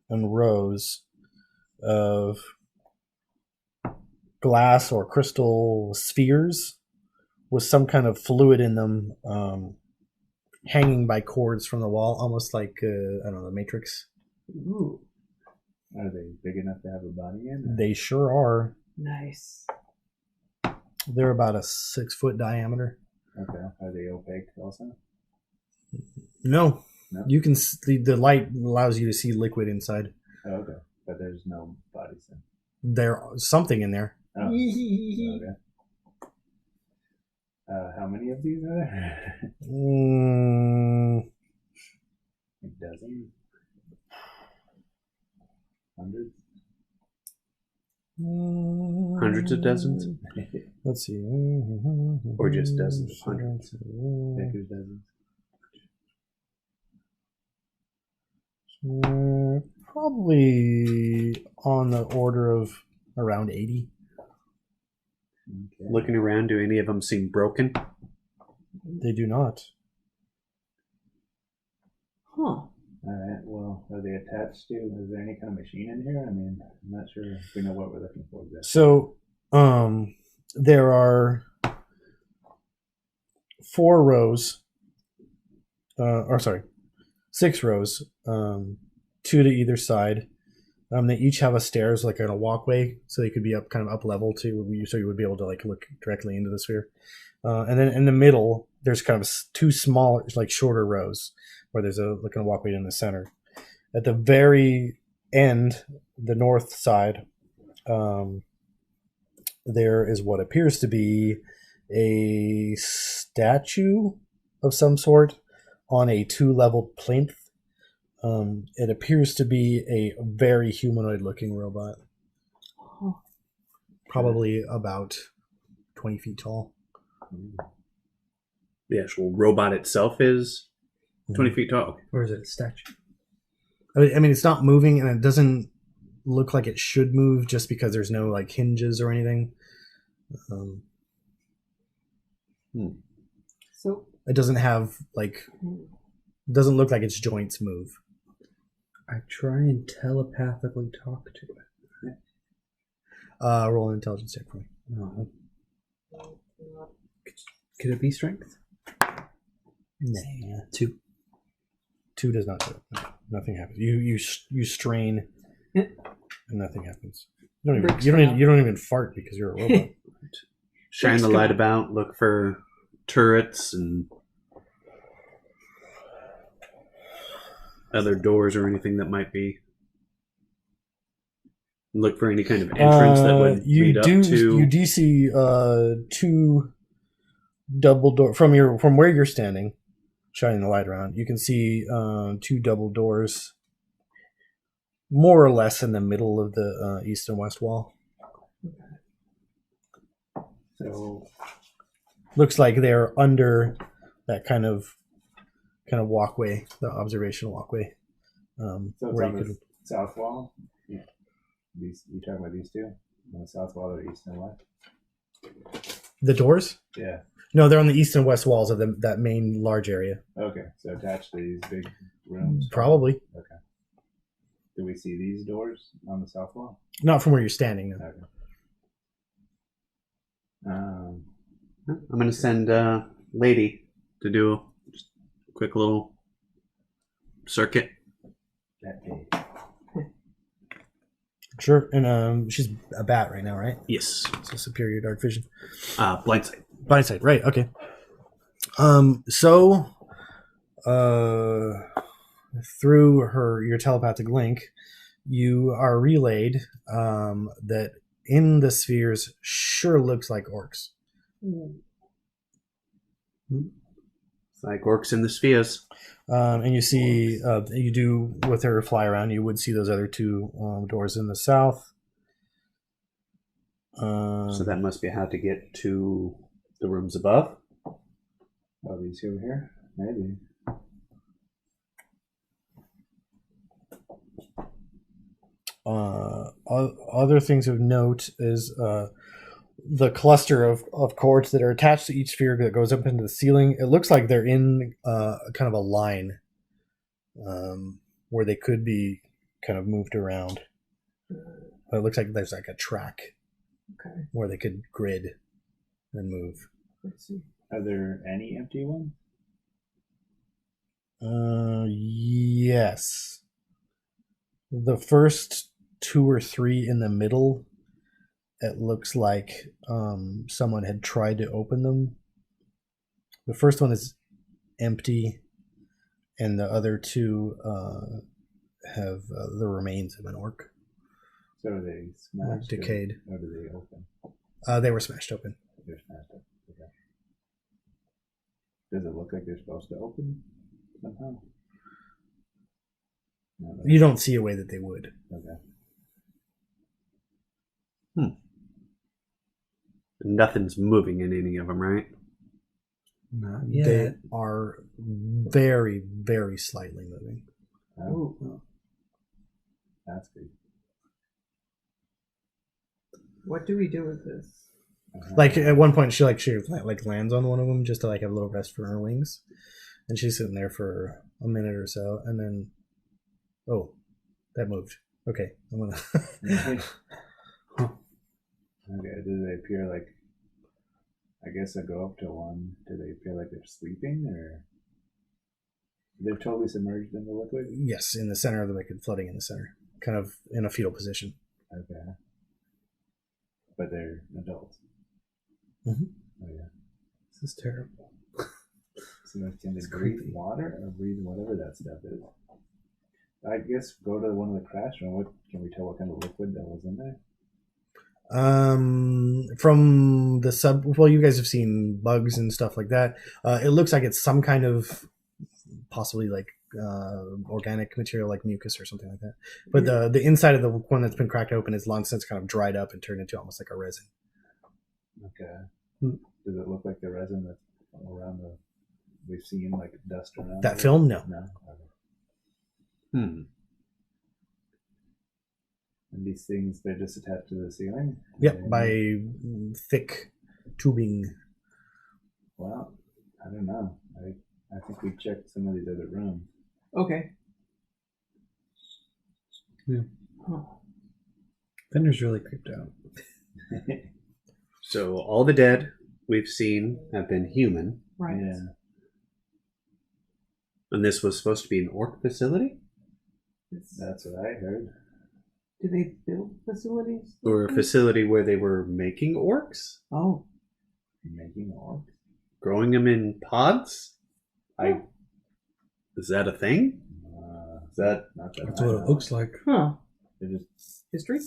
and rows of glass or crystal spheres with some kind of fluid in them, hanging by cords from the wall, almost like, I don't know, the Matrix. Ooh, Are they big enough to have a body in? They sure are. nice. They're about a 6-foot diameter. Okay. Are they opaque also? No. No? You can see, the light allows you to see liquid inside. Oh, okay. But there's no bodies in. There's something in there. Oh, okay. How many of these are there? A dozen? Hundreds? Hundreds of dozens? Let's see. Or just dozens of hundreds? Baker's dozens? Probably on the order of around 80. Okay. Looking around, do any of them seem broken? They do not. Huh. Alright, well, are they attached to? Is there any kind of machine in here? I mean, I'm not sure if we know what we're looking for exactly. So, there are 4 rows, 6 rows, 2 to either side, They each have a stairs, like on a walkway, so they could be up, kind of up level too, so you would be able to like look directly into the sphere. And then in the middle, there's kind of two smaller, like shorter rows, where there's a like a walkway in the center. At the very end, the north side, there is what appears to be a statue of some sort on a 2-level plinth. It appears to be a very humanoid-looking robot, probably about 20 feet tall. The actual robot itself is 20 feet tall. Or is it a statue? I mean, it's not moving, and it doesn't look like it should move just because there's no like hinges or anything. So It doesn't have like, it doesn't look like its joints move. I try and telepathically talk to it. Roll an intelligence check for me. No. Could it be strength? Nah, 2. 2 does not do it. No, nothing happens. You strain, and nothing happens. You don't even fart because you're a robot. Shine the light about, look for turrets and other doors or anything that might be. Look for any kind of entrance that would lead up to. You do see 2 double door from where you're standing, shining the light around. You can see 2 double doors, more or less in the middle of the east and west wall. So Looks like they're under that kind of walkway, the observation walkway. so it's Where on you the could, south wall. You talking about these two on the south wall or east and west? the doors? Yeah. No, they're on the east and west walls of that main large area. Okay, so attached to these big rooms. Probably Okay. Do we see these doors on the south wall? not from where you're standing. No. Okay. I'm going to send Lady to do just a quick little circuit. That page. Sure, and she's a bat right now, right? Yes. So superior dark vision. Blindside. Blindside, right? Okay. So, through your telepathic link, you are relayed that in the spheres sure looks like orcs. It's like orcs in the spheres. And you see, you do with her fly around. You would see those other 2 doors in the south. So that must be how to get to the rooms above. Oh, these over here? Maybe. Other things of note is the cluster of cords that are attached to each sphere that goes up into the ceiling. It looks like they're in kind of a line where they could be kind of moved around. But it looks like there's like a track where they could grid and move. let's see. Are there any empty ones? Yes. The first 2 or 3 in the middle, it looks like someone had tried to open them. The first one is empty, and the other 2 have the remains of an orc. So are they smashed? Decayed. Or do they open? They were smashed open. They're smashed up. Okay. Does it look like they're supposed to open somehow? No, You don't see a way that they would. okay. Nothing's moving in any of them, right? Not They yet. are very, very slightly moving. Oh, that's good. What do we do with this? Like at one point, she lands on one of them just to like have a little rest for her wings, and she's sitting there for a minute or so, and then, oh, that moved. Okay, I'm gonna. Okay, do they appear like, I guess I go up to one, do they appear like they're sleeping, or they're totally submerged in the liquid? Yes, in the center of the liquid, floating in the center, kind of in a fetal position. Okay. But they're adults. Mhm. Oh yeah. This is terrible. So can they It's breathe creepy. water or breathe whatever that stuff is? I guess go to one of the crash room. What can we tell what kind of liquid that was in there? From the well, you guys have seen bugs and stuff like that. It looks like it's some kind of possibly like organic material like mucus or something like that. But the inside of the one that's been cracked open is long since kind of dried up and turned into almost like a resin. Okay. Hmm. Does it look like the resin that's around the? We've seen like dust around That it? film, no. No. Okay. Hmm. And these things, they're just attached to the ceiling? Yep, And- by thick tubing. Well, I don't know. I think we checked some of these other rooms. Okay. Yeah. Huh. Fender's really creeped out. So all the dead we've seen have been human, Right. Yeah. and this was supposed to be an orc facility, That's what I heard. Do they build facilities? or a facility where they were making orcs, Oh. Making orcs. growing them in pods. Is that a thing? Is that not that That's I what know. it looks like. Huh. They're just History?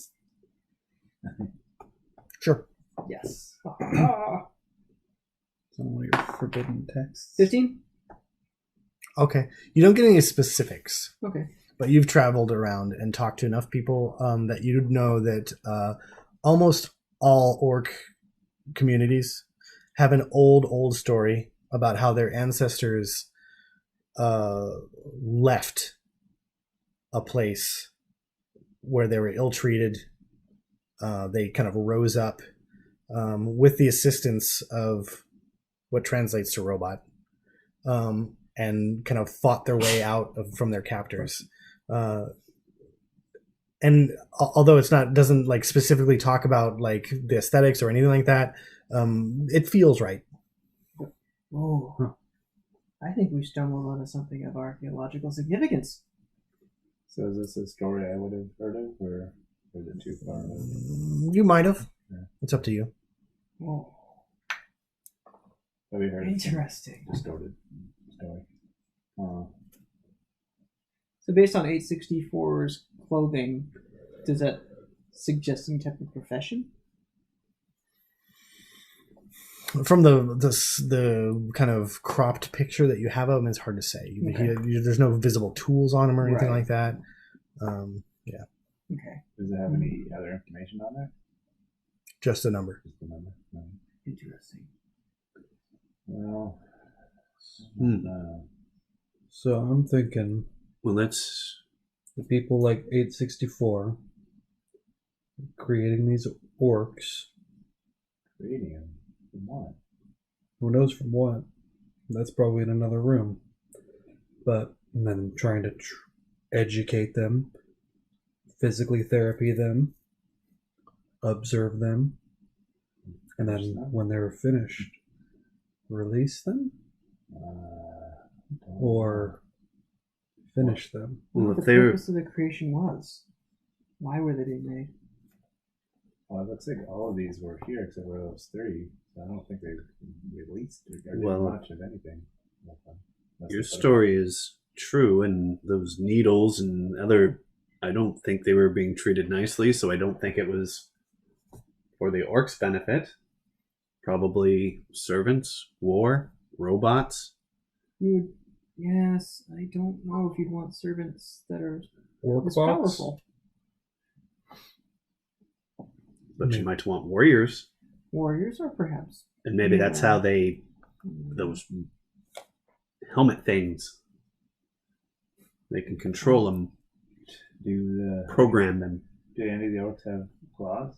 Sure. Yes. It's on one of your forbidden texts. 15? Okay. You don't get any specifics, Okay. but you've traveled around and talked to enough people that you know that almost all orc communities have an old story about how their ancestors left a place where they were ill-treated. They kind of rose up with the assistance of what translates to robot, and kind of fought their way out from their captors. And although doesn't like specifically talk about like the aesthetics or anything like that, it feels right. Oh. Huh. I think we stumbled onto something of archaeological significance. So is this a story I would have heard of, or is it too far away? You might have. Yeah. It's up to you. Oh. Have we heard of Interesting. some distorted story? So based on 864's clothing, does that suggest some type of profession? From the kind of cropped picture that you have of him, it's hard to say. Okay. There's no visible tools on him or anything Right. like that. Yeah, Okay. Does it have any other information on there? just a number. Just the number? No. Interesting. Well, Hmm. no. So I'm thinking Well, let's. the people like 864 creating these orcs. Creating them. From what? Who knows from what? That's probably in another room. But and then trying to educate them, physically therapy them, observe them, and then when they're finished, release them or finish them. What Well, the if they're- purpose of the creation was? Why were they being made? Well, it looks like all of these were here except for those three. So I don't think they released or did Well, much of anything. with them. Unless Your they put it- story is true, and those needles and other. I don't think they were being treated nicely, so I don't think it was for the orcs' benefit. Probably servants, war, robots. Yes, I don't know if you'd want servants that are Orc this bots? powerful. But you might want warriors, Warriors, or perhaps and maybe that's how they those helmet things. They can control them, program them. Do any of the orcs have claws?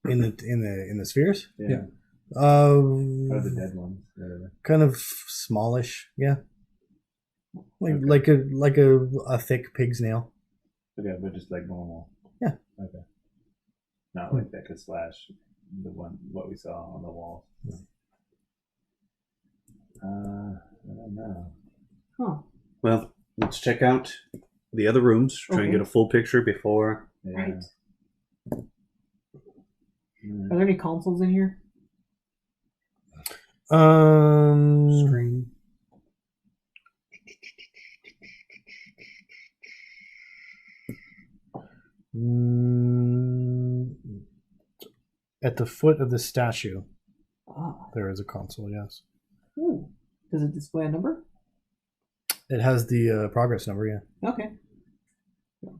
In the spheres, Yeah. Or the dead ones? Whatever. kind of smallish, yeah, like a thick pig's nail. Okay, but just like normal. Yeah. Okay. Not like that could slash what we saw on the wall. I don't know. Huh. Well, let's check out the other rooms, try and Okay. get a full picture before. Yeah. Right. Mm. Are there any consoles in here? Screen. At the foot of the statue, Ah. there is a console. Yes, Ooh. Does it display a number? it has the progress number. Yeah. Okay.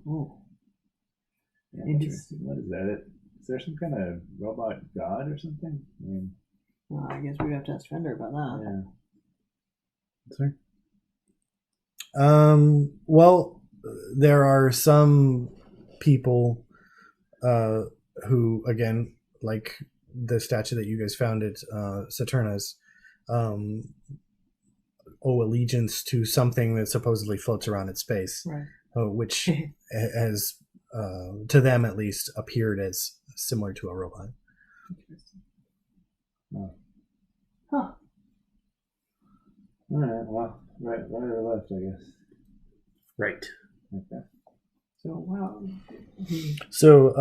Ooh. Yeah, Interesting. what is that? Is there some kind of robot god or something? I mean, Well, I guess we'd have to ask Fender about that. yeah. Sorry. Well, there are some people who, again, like the statue that you guys found at Saturna's, owe allegiance to something that supposedly floats around in space, Right. which has, to them at least, appeared as similar to a robot. Oh. Huh. All right. Well, right or left, I guess. Right. Okay. So, wow. So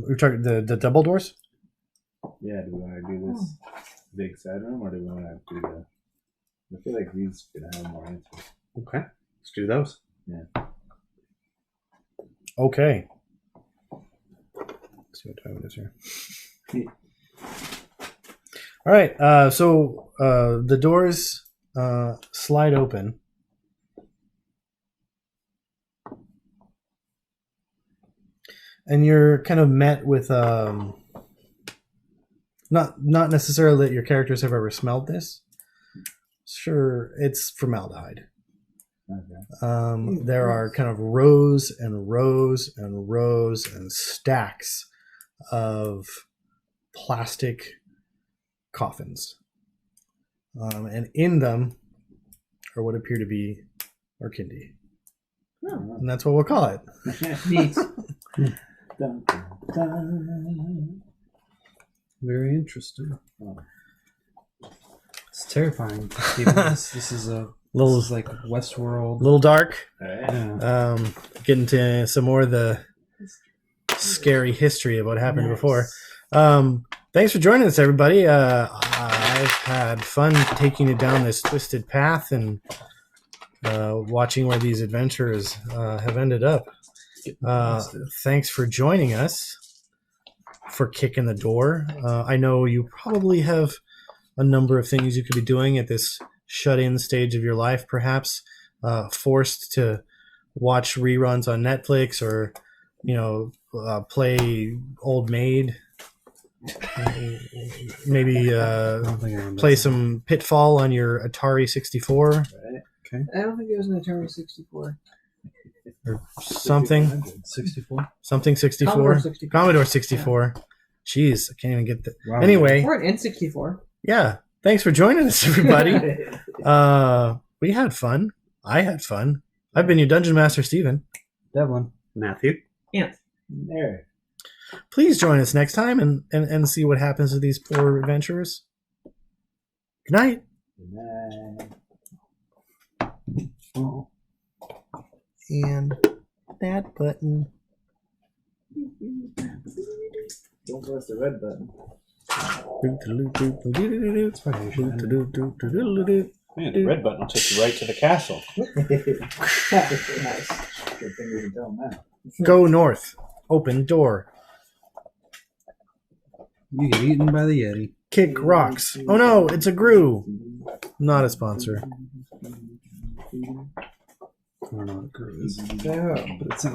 we're talking the double doors. Yeah. Do we want to do this big side room, or do we want to do the? I feel like these could have more answers. Okay. Let's do those. Okay. Let's see what time it is here. All right. So the doors slide open. And you're kind of met with not necessarily that your characters have ever smelled this. Sure, it's formaldehyde. Okay. There are kind of rows and rows and rows and stacks of plastic coffins. And in them are what appear to be Orkindi. Oh, And that's what we'll call it. neat. Dun, dun, dun. Very interesting. Oh. It's terrifying. This is Little like Westworld. little dark. All right. Yeah. Get into some more of the scary history of what happened Nice. before. Thanks for joining us, everybody. I've had fun taking you down this twisted path and watching where these adventures have ended up. Thanks for joining us, for kicking the door. I know you probably have a number of things you could be doing at this shut-in stage of your life, perhaps forced to watch reruns on Netflix or, play Old Maid. Maybe I don't think I remember play that. some Pitfall on your Atari 64 Right. I don't think it was an Atari 64. or something. 64. Something 64. Commodore 64. Commodore 64. Jeez, I can't even get that. Wow. Anyway, Or an N64. yeah. Thanks for joining us, everybody. We had fun. I had fun. I've been your Dungeon Master, Steven. Devlin. Matthew. There. Please join us next time and see what happens to these poor adventurers. Good night. Good night. Oh. And that button. Don't press the red button. Man, the red button will take you right to the castle. Nice. Good thing we can tell them that. Go north. Open door. You get eaten by the Yeti. Kick rocks. Oh no, it's a Gru. Not a sponsor. I don't know what it is. Oh. But it sounds